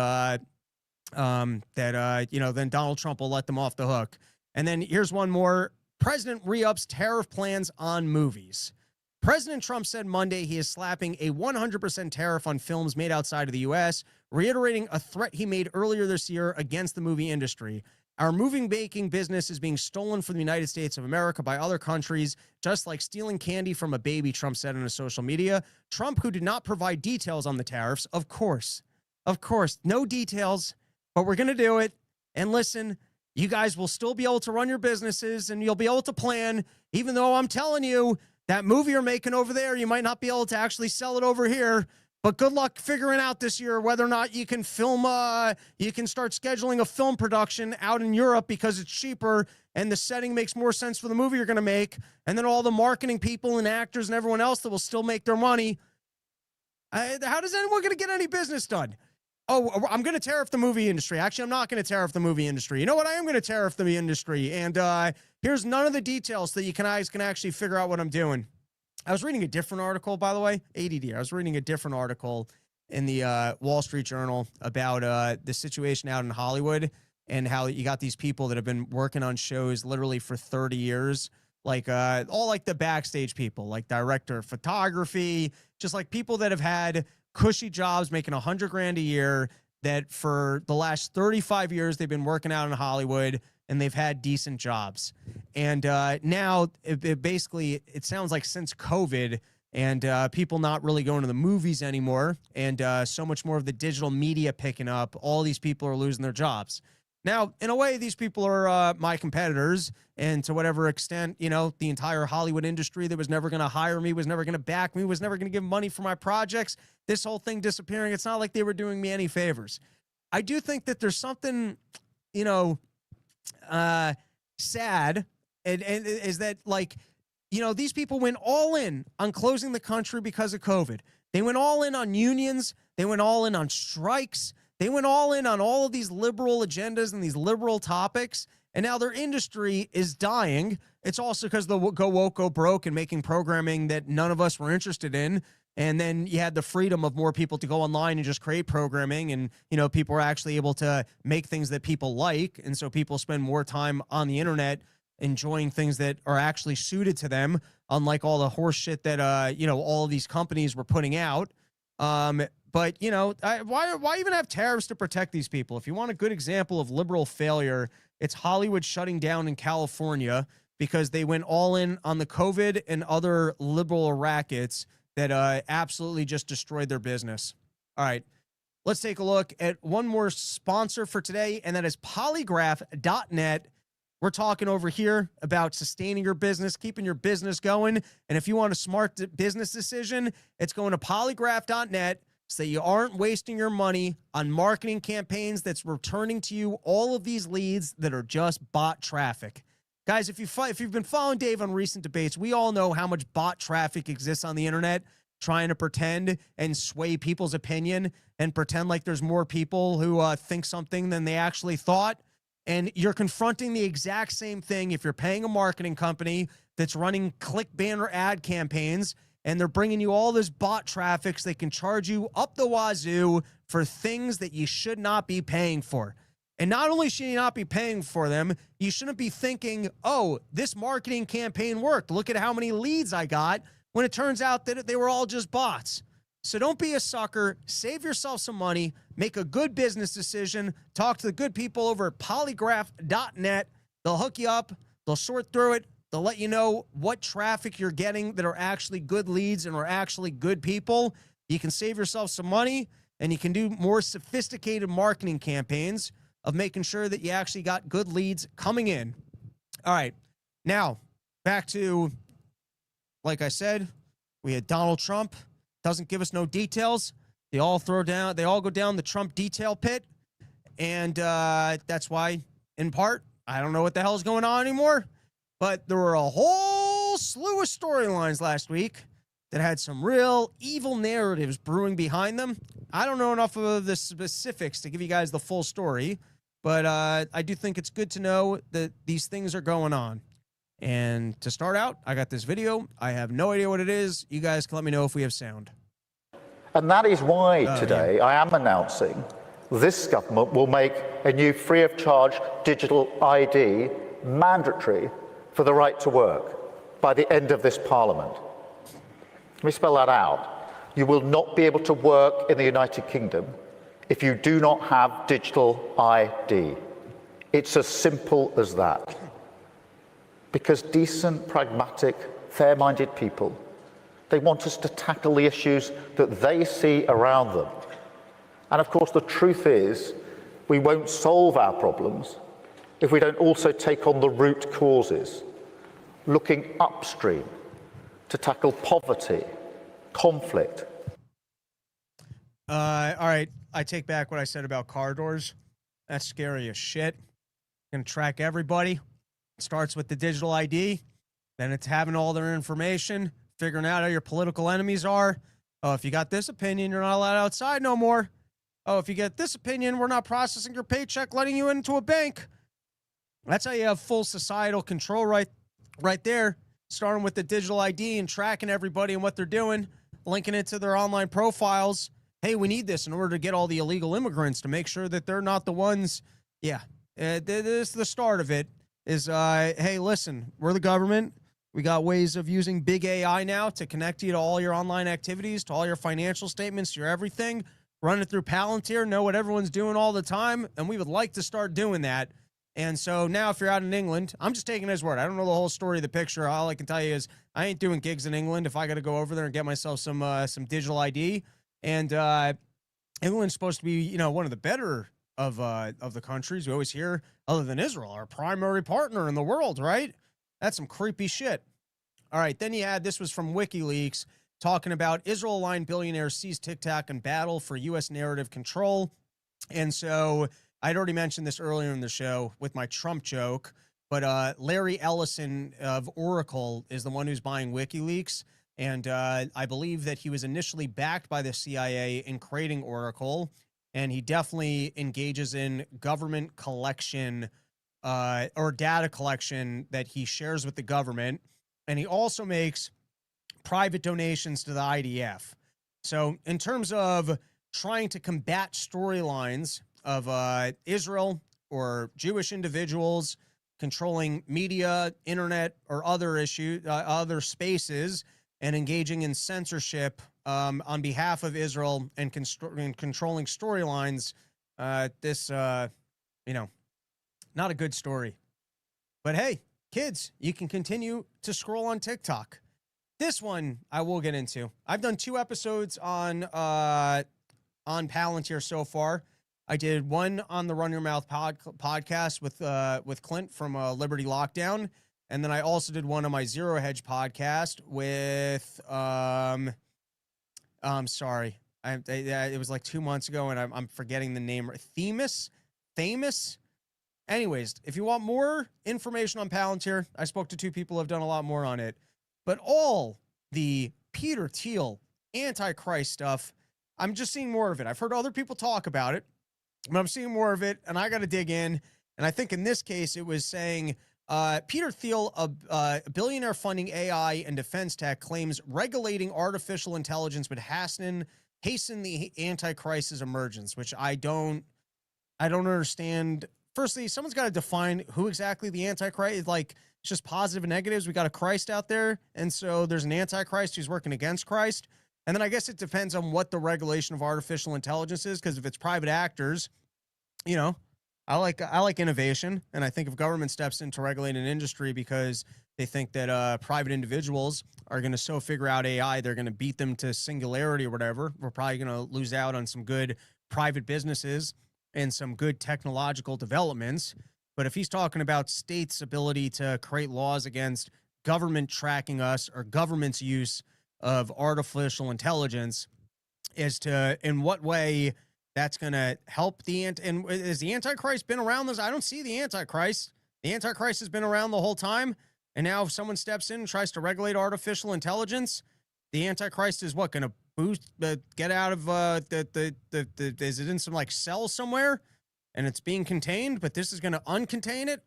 Donald Trump will let them off the hook. And then here's one more. President re-ups tariff plans on movies. President Trump said Monday he is slapping a 100% tariff on films made outside of the U.S., reiterating a threat he made earlier this year against the movie industry. Our movie-making business is being stolen from the United States of America by other countries, just like stealing candy from a baby, Trump said on his social media. Trump, who did not provide details on the tariffs, of course, no details, but we're going to do it. And listen, you guys will still be able to run your businesses and you'll be able to plan, even though I'm telling you that movie you're making over there, you might not be able to actually sell it over here. But good luck figuring out this year whether or not you can film, you can start scheduling a film production out in Europe because it's cheaper and the setting makes more sense for the movie you're going to make. And then all the marketing people and actors and everyone else that will still make their money. How does anyone going to get any business done? Oh, I'm going to tariff the movie industry. Actually, I'm not going to tariff the movie industry. You know what? I am going to tariff the industry. And here's none of the details so that you guys can actually figure out what I'm doing. I was reading a different article, by the way, ADD. I was reading a different article in the Wall Street Journal about the situation out in Hollywood and how you got these people that have been working on shows literally for 30 years, like all like the backstage people, like director of photography, just like people that have had cushy jobs making $100,000 a year that for the last 35 years they've been working out in Hollywood and they've had decent jobs. And now it sounds like since COVID and people not really going to the movies anymore and so much more of the digital media picking up, all these people are losing their jobs. Now, in a way, these people are my competitors, and to whatever extent, you know, the entire Hollywood industry that was never going to hire me, was never going to back me, was never going to give money for my projects, this whole thing disappearing, it's not like they were doing me any favors. I do think that there's something, you know, sad, and is that, like, you know, these people went all in on closing the country because of COVID. They went all in on unions. They went all in on strikes. They went all in on all of these liberal agendas and these liberal topics, and now their industry is dying. It's also because the go woke, go broke and making programming that none of us were interested in. And then you had the freedom of more people to go online and just create programming, and, you know, people are actually able to make things that people like. And so people spend more time on the internet enjoying things that are actually suited to them, unlike all the horse shit that, you know, all of these companies were putting out. But, you know, why even have tariffs to protect these people? If you want a good example of liberal failure, it's Hollywood shutting down in California because they went all in on the COVID and other liberal rackets that absolutely just destroyed their business. All right, let's take a look at one more sponsor for today, and that is polygraph.net. We're talking over here about sustaining your business, keeping your business going. And if you want a smart business decision, it's going to polygraph.net so that you aren't wasting your money on marketing campaigns that's returning to you all of these leads that are just bot traffic. Guys, if you've been following Dave on recent debates, we all know how much bot traffic exists on the internet, trying to pretend and sway people's opinion and pretend like there's more people who think something than they actually thought. And you're confronting the exact same thing if you're paying a marketing company that's running click banner ad campaigns, and they're bringing you all this bot traffic so they can charge you up the wazoo for things that you should not be paying for. And not only should you not be paying for them, you shouldn't be thinking, oh, this marketing campaign worked. Look at how many leads I got, when it turns out that they were all just bots. So don't be a sucker. Save yourself some money. Make a good business decision. Talk to the good people over at polygraph.net. They'll hook you up. They'll sort through it. They'll let you know what traffic you're getting that are actually good leads and are actually good people. You can save yourself some money, and you can do more sophisticated marketing campaigns of making sure that you actually got good leads coming in. All right. Now, back to, like I said, we had Donald Trump. Doesn't give us no details. They all go down the Trump detail pit. And that's why, in part, I don't know what the hell is going on anymore. But there were a whole slew of storylines last week that had some real evil narratives brewing behind them. I don't know enough of the specifics to give you guys the full story, but I do think it's good to know that these things are going on. And to start out, I got this video. I have no idea what it is. You guys can let me know if we have sound. And that is why today I am announcing this government will make a new free of charge digital ID mandatory for the right to work by the end of this Parliament. Let me spell that out. You will not be able to work in the United Kingdom if you do not have digital ID. It's as simple as that. Because decent, pragmatic, fair-minded people, they want us to tackle the issues that they see around them. And of course, the truth is, we won't solve our problems if we don't also take on the root causes, looking upstream to tackle poverty, conflict. All right, I take back what I said about car doors. That's scary as shit. Gonna track everybody. It starts with the digital ID, then it's having all their information, figuring out who your political enemies are. Oh, if you got this opinion, you're not allowed outside no more. Oh, if you get this opinion, we're not processing your paycheck, letting you into a bank. That's how you have full societal control right there, starting with the digital ID and tracking everybody and what they're doing, linking it to their online profiles. Hey, we need this in order to get all the illegal immigrants to make sure that they're not the ones. Yeah, this is the start of it. Is, hey, listen, we're the government. We got ways of using big AI now to connect you to all your online activities, to all your financial statements, your everything. Run it through Palantir, know what everyone's doing all the time, and we would like to start doing that. And so now if you're out in England, I'm just taking his word. I don't know the whole story of the picture. All I can tell you is I ain't doing gigs in England if I got to go over there and get myself some digital ID. And England's supposed to be, you know, one of the better of the countries. We always hear, other than Israel, our primary partner in the world, right? That's some creepy shit. All right, then you had, this was from WikiLeaks, talking about Israel-aligned billionaires seize TikTok and battle for U.S. narrative control. And so I'd already mentioned this earlier in the show with my Trump joke, but Larry Ellison of Oracle is the one who's buying WikiLeaks. And I believe that he was initially backed by the CIA in creating Oracle, and he definitely engages in government collection or data collection that he shares with the government. And he also makes private donations to the IDF. So in terms of trying to combat storylines of Israel or Jewish individuals controlling media, internet, or other issues, other spaces, and engaging in censorship on behalf of Israel and controlling storylines, this, you know, not a good story. But hey, kids, you can continue to scroll on TikTok. This one I will get into. I've done 2 episodes on Palantir so far. I did one on the Run Your Mouth podcast with Clint from Liberty Lockdown, and then I also did one on my Zero Hedge podcast with I'm sorry, it was like 2 months ago, and I'm forgetting the name. Famous. Anyways, if you want more information on Palantir, I spoke to 2 people who have done a lot more on it. But all the Peter Thiel Antichrist stuff, I'm just seeing more of it. I've heard other people talk about it, but I'm seeing more of it, and I got to dig in. And I think in this case, it was saying Peter Thiel, a billionaire funding AI and defense tech, claims regulating artificial intelligence would hasten the Antichrist's emergence, which I don't understand. Firstly, someone's got to define who exactly the Antichrist is. Like, it's just positive and negatives. We got a Christ out there, and so there's an Antichrist who's working against Christ. And then I guess it depends on what the regulation of artificial intelligence is, because if it's private actors, you know, I like innovation, and I think if government steps in to regulate an industry because they think that private individuals are going to so figure out AI, they're going to beat them to singularity or whatever, we're probably going to lose out on some good private businesses and some good technological developments. But if he's talking about states' ability to create laws against government tracking us or government's use of artificial intelligence, as to in what way that's going to help and has the Antichrist been around this? I don't see the Antichrist. The Antichrist has been around the whole time. And now if someone steps in and tries to regulate artificial intelligence, the Antichrist is what, going to boost, get out of is it in some like cell somewhere and it's being contained, but this is going to uncontain it?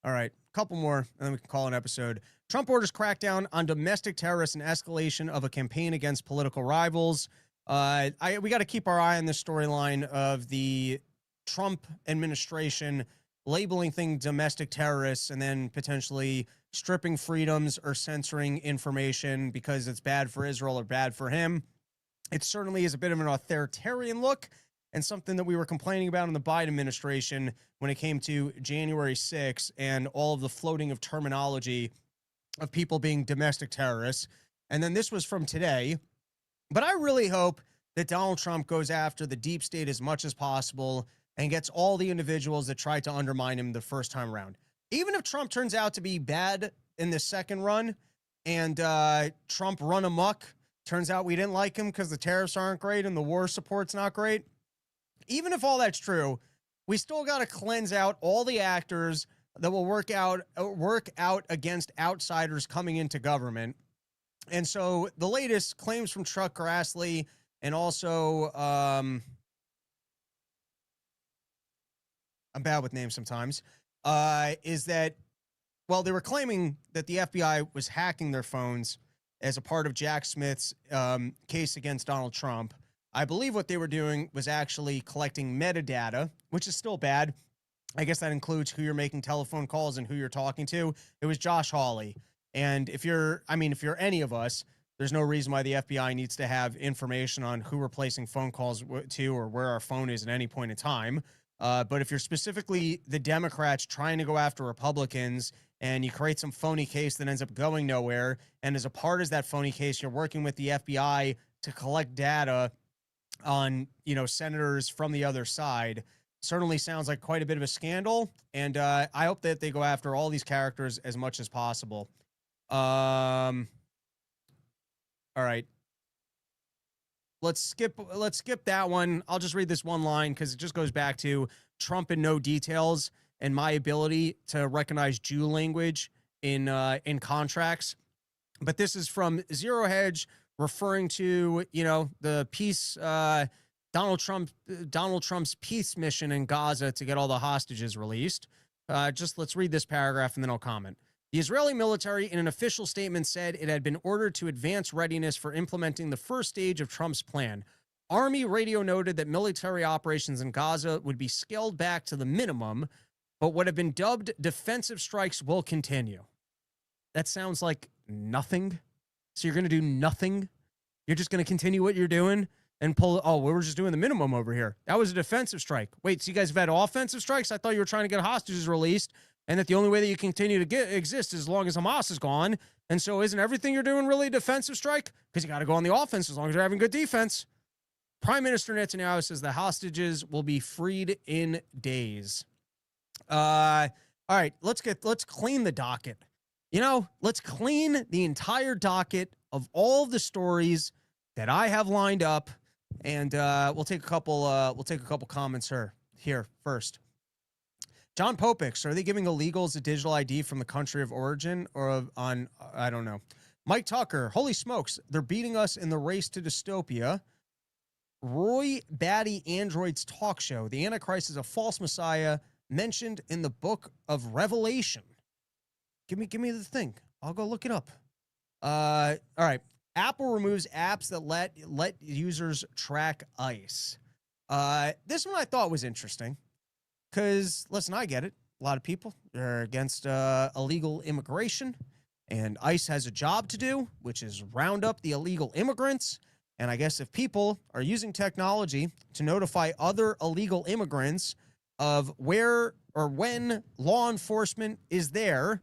All right, a couple more, and then we can call an episode. Trump orders crackdown on domestic terrorists and escalation of a campaign against political rivals. We got to keep our eye on this storyline of the Trump administration labeling things domestic terrorists and then potentially stripping freedoms or censoring information because it's bad for Israel or bad for him. It certainly is a bit of an authoritarian look and something that we were complaining about in the Biden administration when it came to January 6th and all of the floating of terminology of people being domestic terrorists. And then this was from today. But I really hope that Donald Trump goes after the deep state as much as possible and gets all the individuals that tried to undermine him the first time around. Even if Trump turns out to be bad in the second run and Trump run amok, turns out we didn't like him because the tariffs aren't great and the war support's not great. Even if all that's true, we still got to cleanse out all the actors that will work out against outsiders coming into government. And so the latest claims from Chuck Grassley and also, I'm bad with names sometimes, is that, well, they were claiming that the FBI was hacking their phones as a part of Jack Smith's case against Donald Trump. I believe what they were doing was actually collecting metadata, which is still bad. I guess that includes who you're making telephone calls and who you're talking to. It was Josh Hawley. And if you're any of us, there's no reason why the FBI needs to have information on who we're placing phone calls to or where our phone is at any point in time. But if you're specifically the Democrats trying to go after Republicans and you create some phony case that ends up going nowhere, and as a part of that phony case, you're working with the FBI to collect data on, senators from the other side, certainly sounds like quite a bit of a scandal. And I hope that they go after all these characters as much as possible. All right. Let's skip that one. I'll just read this one line because it just goes back to Trump in no details and my ability to recognize Jew language in contracts. But this is from Zero Hedge referring to, the peace, Donald Trump's peace mission in Gaza to get all the hostages released. Let's read this paragraph and then I'll comment. The Israeli military, in an official statement, said it had been ordered to advance readiness for implementing the first stage of Trump's plan. Army radio noted that military operations in Gaza would be scaled back to the minimum, but what have been dubbed defensive strikes will continue. That sounds like nothing. So you're going to do nothing? You're just going to continue what you're doing and we were just doing the minimum over here. That was a defensive strike. Wait, so you guys have had offensive strikes? I thought you were trying to get hostages released, and that the only way that you continue to exist is as long as Hamas is gone. And so isn't everything you're doing really a defensive strike? Because you got to go on the offense as long as you're having good defense. Prime Minister Netanyahu says the hostages will be freed in days. All right, let's clean the docket. Let's clean the entire docket of all of the stories that I have lined up, and we'll take a couple comments here first. John Popix, are they giving illegals a digital ID from the country of origin or I don't know. Mike Tucker, holy smokes, they're beating us in the race to dystopia. Roy Batty Android's talk show, the Antichrist is a false messiah mentioned in the book of Revelation. Give me the thing. I'll go look it up. All right. Apple removes apps that let users track ICE. This one I thought was interesting because, listen, I get it. A lot of people are against illegal immigration, and ICE has a job to do, which is round up the illegal immigrants. And I guess if people are using technology to notify other illegal immigrants of where or when law enforcement is there,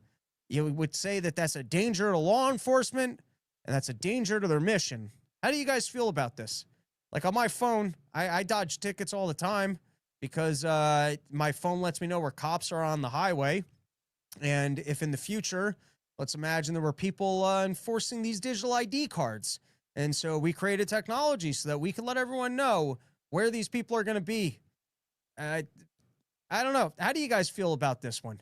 you would say that that's a danger to law enforcement and that's a danger to their mission. How do you guys feel about this? Like on my phone, I dodge tickets all the time because my phone lets me know where cops are on the highway. And if in the future, let's imagine there were people enforcing these digital ID cards. And so we created technology so that we can let everyone know where these people are going to be. I don't know. How do you guys feel about this one?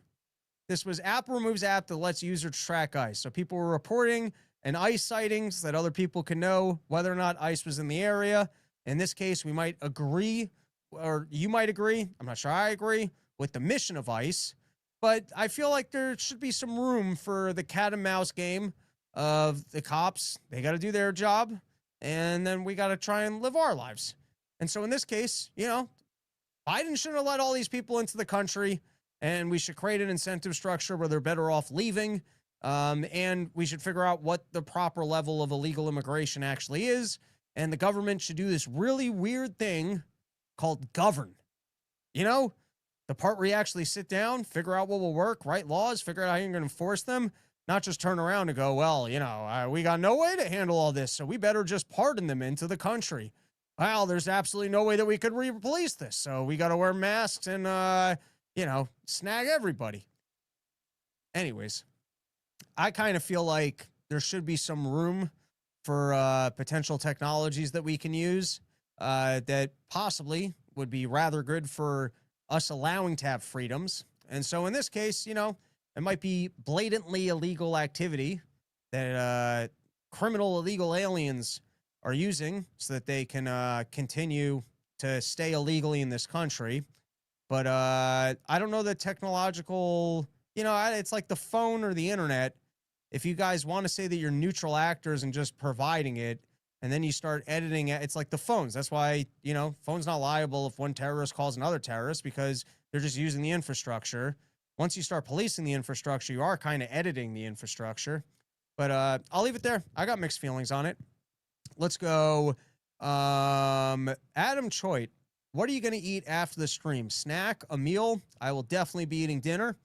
This was Apple removes app that lets users track ICE. So people were reporting an ICE sighting so that other people can know whether or not ICE was in the area. In this case, we might agree, or you might agree, I'm not sure I agree, with the mission of ICE. But I feel like there should be some room for the cat and mouse game of the cops. They got to do their job, and then we got to try and live our lives. And so in this case, Biden shouldn't have let all these people into the country, and we should create an incentive structure where they're better off leaving. And we should figure out what the proper level of illegal immigration actually is. and the government should do this really weird thing called govern. You know, the part where you actually sit down, figure out what will work, write laws, figure out how you're going to enforce them, not just turn around and go, well, you know, we got no way to handle all this, so we better just pardon them into the country. Well, there's absolutely no way that we could police this, so we got to wear masks and, you know, snag everybody. Anyways, I kind of feel like there should be some room for potential technologies that we can use that possibly would be rather good for us allowing to have freedoms. And so in this case, you know, it might be blatantly illegal activity that criminal illegal aliens are using so that they can continue to stay illegally in this country. But I don't know that technological, you know, it's like the phone or the internet. If you guys want to say that you're neutral actors and just providing it, and then you start editing it, it's like the phones. That's why, you know, phone's not liable if one terrorist calls another terrorist, because they're just using the infrastructure. Once you start policing the infrastructure, you are kind of editing the infrastructure. But I'll leave it there. I got mixed feelings on it. Let's go. Adam Choit, what are you going to eat after the stream? Snack, a meal? I will definitely be eating dinner.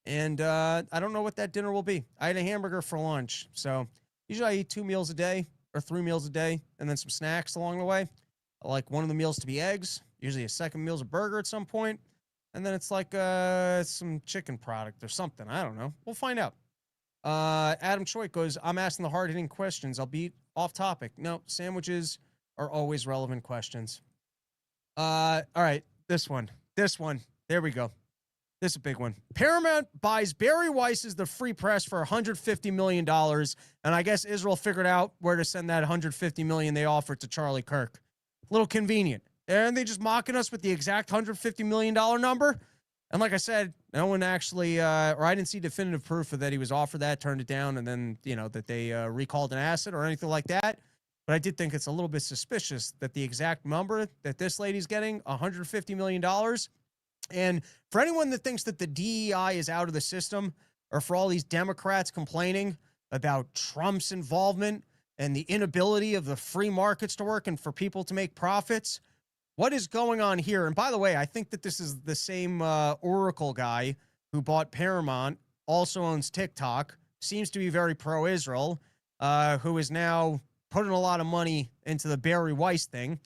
And I don't know what that dinner will be. I had a hamburger for lunch. So usually I eat 2 meals a day or 3 meals a day and then some snacks along the way. I like one of the meals to be eggs. Usually a second meal's a burger at some point. And then it's like some chicken product or something. I don't know. We'll find out. Adam Choit goes, I'm asking the hard-hitting questions. I'll be off topic. No, sandwiches are always relevant questions. All right, this one. There we go. This is a big one. Paramount buys Barry Weiss's The Free Press for $150 million. And I guess Israel figured out where to send that $150 million they offered to Charlie Kirk. A little convenient. And they just mocking us with the exact $150 million number. And like I said, no one actually, or I didn't see definitive proof of that he was offered that, turned it down, and then, you know, that they recalled an asset or anything like that. But I did think it's a little bit suspicious that the exact number that this lady's getting, $150 million. And for anyone that thinks that the DEI is out of the system, or for all these Democrats complaining about Trump's involvement and the inability of the free markets to work and for people to make profits, what is going on here? And by the way, I think that this is the same Oracle guy who bought Paramount, also owns TikTok, seems to be very pro-Israel, who is now putting a lot of money into the Barry Weiss thing.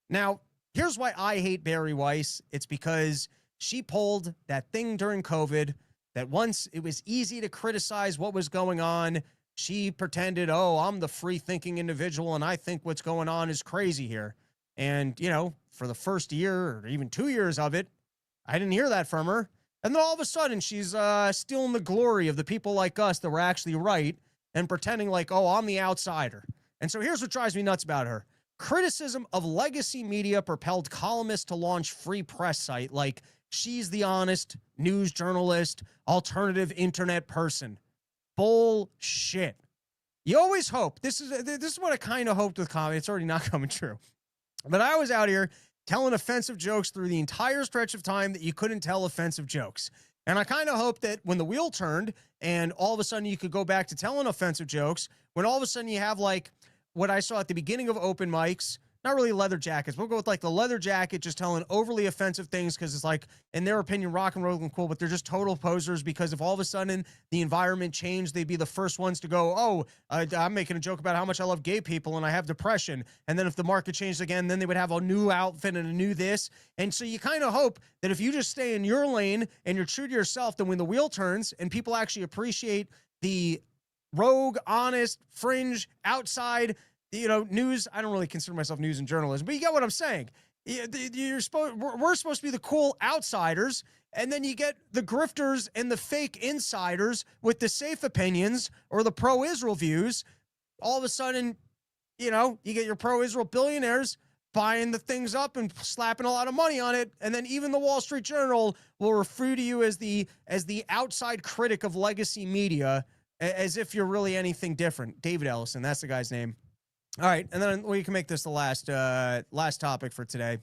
Now, here's why I hate Barry Weiss. It's because she pulled that thing during COVID that once it was easy to criticize what was going on, she pretended, oh, I'm the free-thinking individual, and I think what's going on is crazy here. And, you know, for the first year or even 2 years of it, I didn't hear that from her. And then all of a sudden, she's stealing the glory of the people like us that were actually right and pretending like, oh, I'm the outsider. And so here's what drives me nuts about her. Criticism of legacy media propelled columnists to launch free press site like she's the honest news journalist, alternative internet person. Bullshit. You always hope. This is what I kind of hoped with comedy. It's already not coming true. But I was out here telling offensive jokes through the entire stretch of time that you couldn't tell offensive jokes. And I kind of hoped that when the wheel turned and all of a sudden you could go back to telling offensive jokes, when all of a sudden you have like what I saw at the beginning of open mics, not really leather jackets. We'll go with like the leather jacket, just telling overly offensive things because it's like, in their opinion, rock and roll and cool, but they're just total posers because if all of a sudden the environment changed, they'd be the first ones to go, oh, I'm making a joke about how much I love gay people and I have depression. And then if the market changed again, then they would have a new outfit and a new this. And so you kind of hope that if you just stay in your lane and you're true to yourself, then when the wheel turns and people actually appreciate the rogue, honest, fringe, outside, you know, news. I don't really consider myself news and journalism, but you get what I'm saying. We're supposed to be the cool outsiders, and then you get the grifters and the fake insiders with the safe opinions or the pro-Israel views. All of a sudden, you know, you get your pro-Israel billionaires buying the things up and slapping a lot of money on it, and then even the Wall Street Journal will refer to you as the outside critic of legacy media, as if you're really anything different. David Ellison, that's the guy's name. All right, and then we can make this the last topic for today.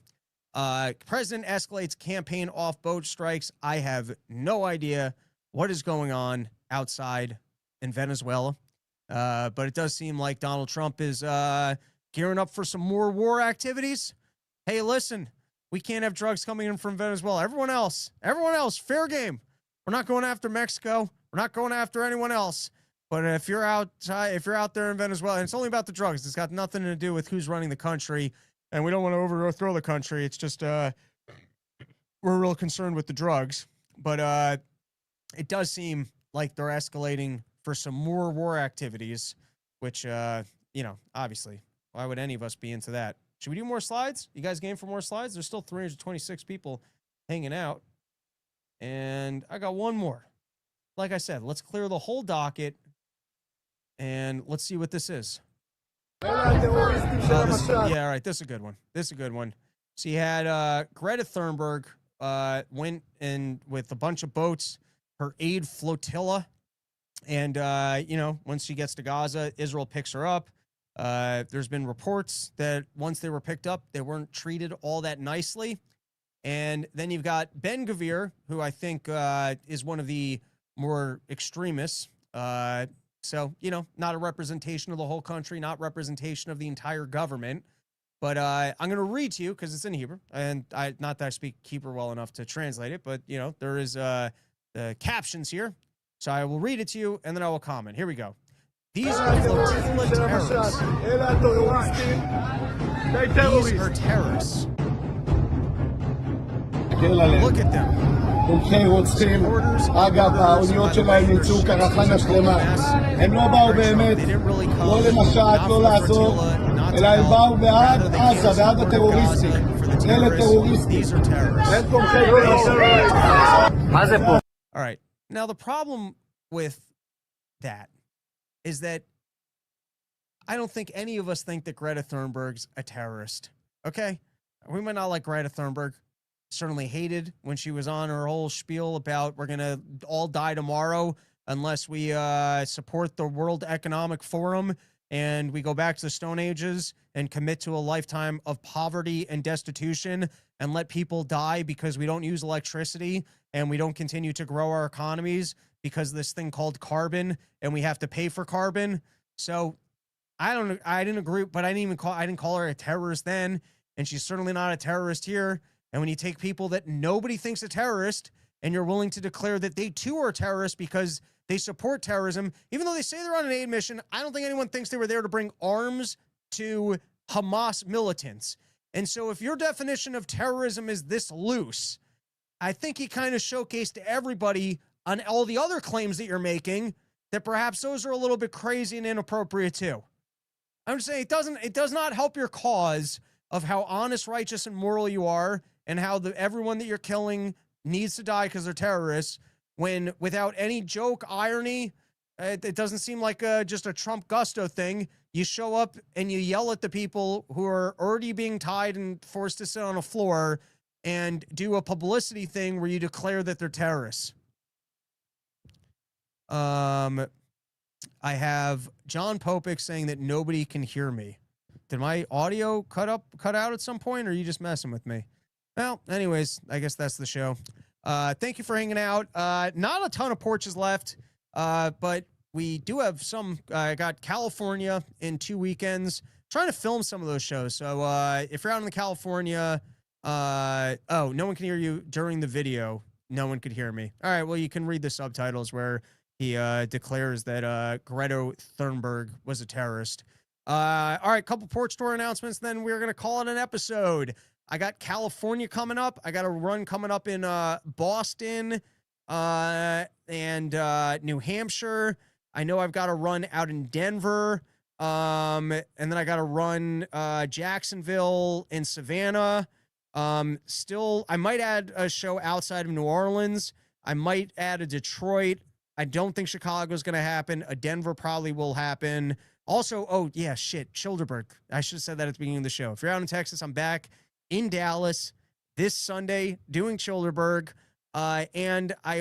President escalates campaign off boat strikes. I have no idea what is going on outside in Venezuela, but it does seem like Donald Trump is gearing up for some more war activities. Hey, listen, we can't have drugs coming in from Venezuela. Everyone else, fair game. We're not going after Mexico. We're not going after anyone else. But if you're out there in Venezuela, and it's only about the drugs. It's got nothing to do with who's running the country, and we don't want to overthrow the country. It's just we're real concerned with the drugs. But it does seem like they're escalating for some more war activities, which obviously, why would any of us be into that? Should we do more slides? You guys game for more slides? There's still 326 people hanging out. And I got one more. Like I said, let's clear the whole docket and let's see what this is. All right. This is a good one. So you had Greta Thunberg went in with a bunch of boats, her aid flotilla. And, once she gets to Gaza, Israel picks her up. There's been reports that once they were picked up, they weren't treated all that nicely. And then you've got Ben Gvir, who I think is one of the more extremists. So, not a representation of the whole country, not representation of the entire government. But I'm going to read to you because it's in Hebrew. And not that I speak Hebrew well enough to translate it, but, there is the captions here. So I will read it to you, and then I will comment. Here we go. These are flotilla terrorists. These are terrorists. Look at them. תומכי רוצחים, אגב, האוניות שלהם נמצאו קרחנה שלמה. הם לא באו באמת, לא למשט, לא לעזור, אלא הם באו בעד עזה, בעד הטרוריסטים. אלה טרוריסטים. הם תומכי טרור. מה זה פה? All right. Now, the problem with that is that I don't think any of us think that Greta Thunberg's a terrorist. Okay? We might not like Greta Thunberg. Certainly hated when she was on her whole spiel about we're going to all die tomorrow unless we support the World Economic Forum and we go back to the Stone Ages and commit to a lifetime of poverty and destitution and let people die because we don't use electricity and we don't continue to grow our economies because of this thing called carbon and we have to pay for carbon. So I didn't agree, but I didn't call her a terrorist then, and she's certainly not a terrorist here. And when you take people that nobody thinks a terrorist and you're willing to declare that they too are terrorists because they support terrorism, even though they say they're on an aid mission, I don't think anyone thinks they were there to bring arms to Hamas militants. And so if your definition of terrorism is this loose, I think you kind of showcased to everybody on all the other claims that you're making that perhaps those are a little bit crazy and inappropriate too. I'm just saying it does not help your cause of how honest, righteous, and moral you are and how everyone that you're killing needs to die because they're terrorists, when without any joke, irony, it doesn't seem like just a Trump gusto thing. You show up and you yell at the people who are already being tied and forced to sit on a floor and do a publicity thing where you declare that they're terrorists. I have John Popik saying that nobody can hear me. Did my audio cut out at some point, or are you just messing with me? Well, anyways, I guess that's the show. Thank you for hanging out. Not a ton of porches left, but we do have some. I got California in 2 weekends. Trying to film some of those shows. So if you're out in California, no one can hear you during the video. No one could hear me. All right, well, you can read the subtitles where he declares that Greta Thunberg was a terrorist. All right, couple porch tour announcements, then we're going to call it an episode. I got California coming up. I got a run coming up in Boston and New Hampshire. I know I've got a run out in Denver. And then I got to run Jacksonville and Savannah. Still, I might add a show outside of New Orleans. I might add a Detroit. I don't think Chicago's going to happen. A Denver probably will happen. Also, Childerberg. I should have said that at the beginning of the show. If you're out in Texas, I'm back in Dallas this Sunday doing Childerberg. And I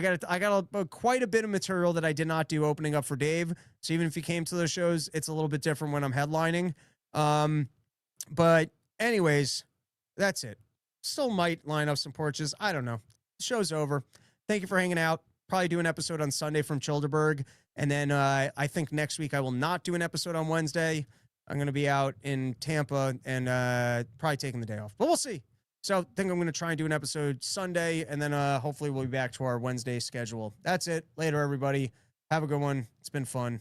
got quite a bit of material that I did not do opening up for Dave. So even if you came to those shows, it's a little bit different when I'm headlining. But anyways, that's it. Still might line up some porches. I don't know. The show's over. Thank you for hanging out. Probably do an episode on Sunday from Childerberg. And then I think next week I will not do an episode on Wednesday. I'm going to be out in Tampa and probably taking the day off, but we'll see. So I think I'm going to try and do an episode Sunday, and then hopefully we'll be back to our Wednesday schedule. That's it. Later, everybody. Have a good one. It's been fun.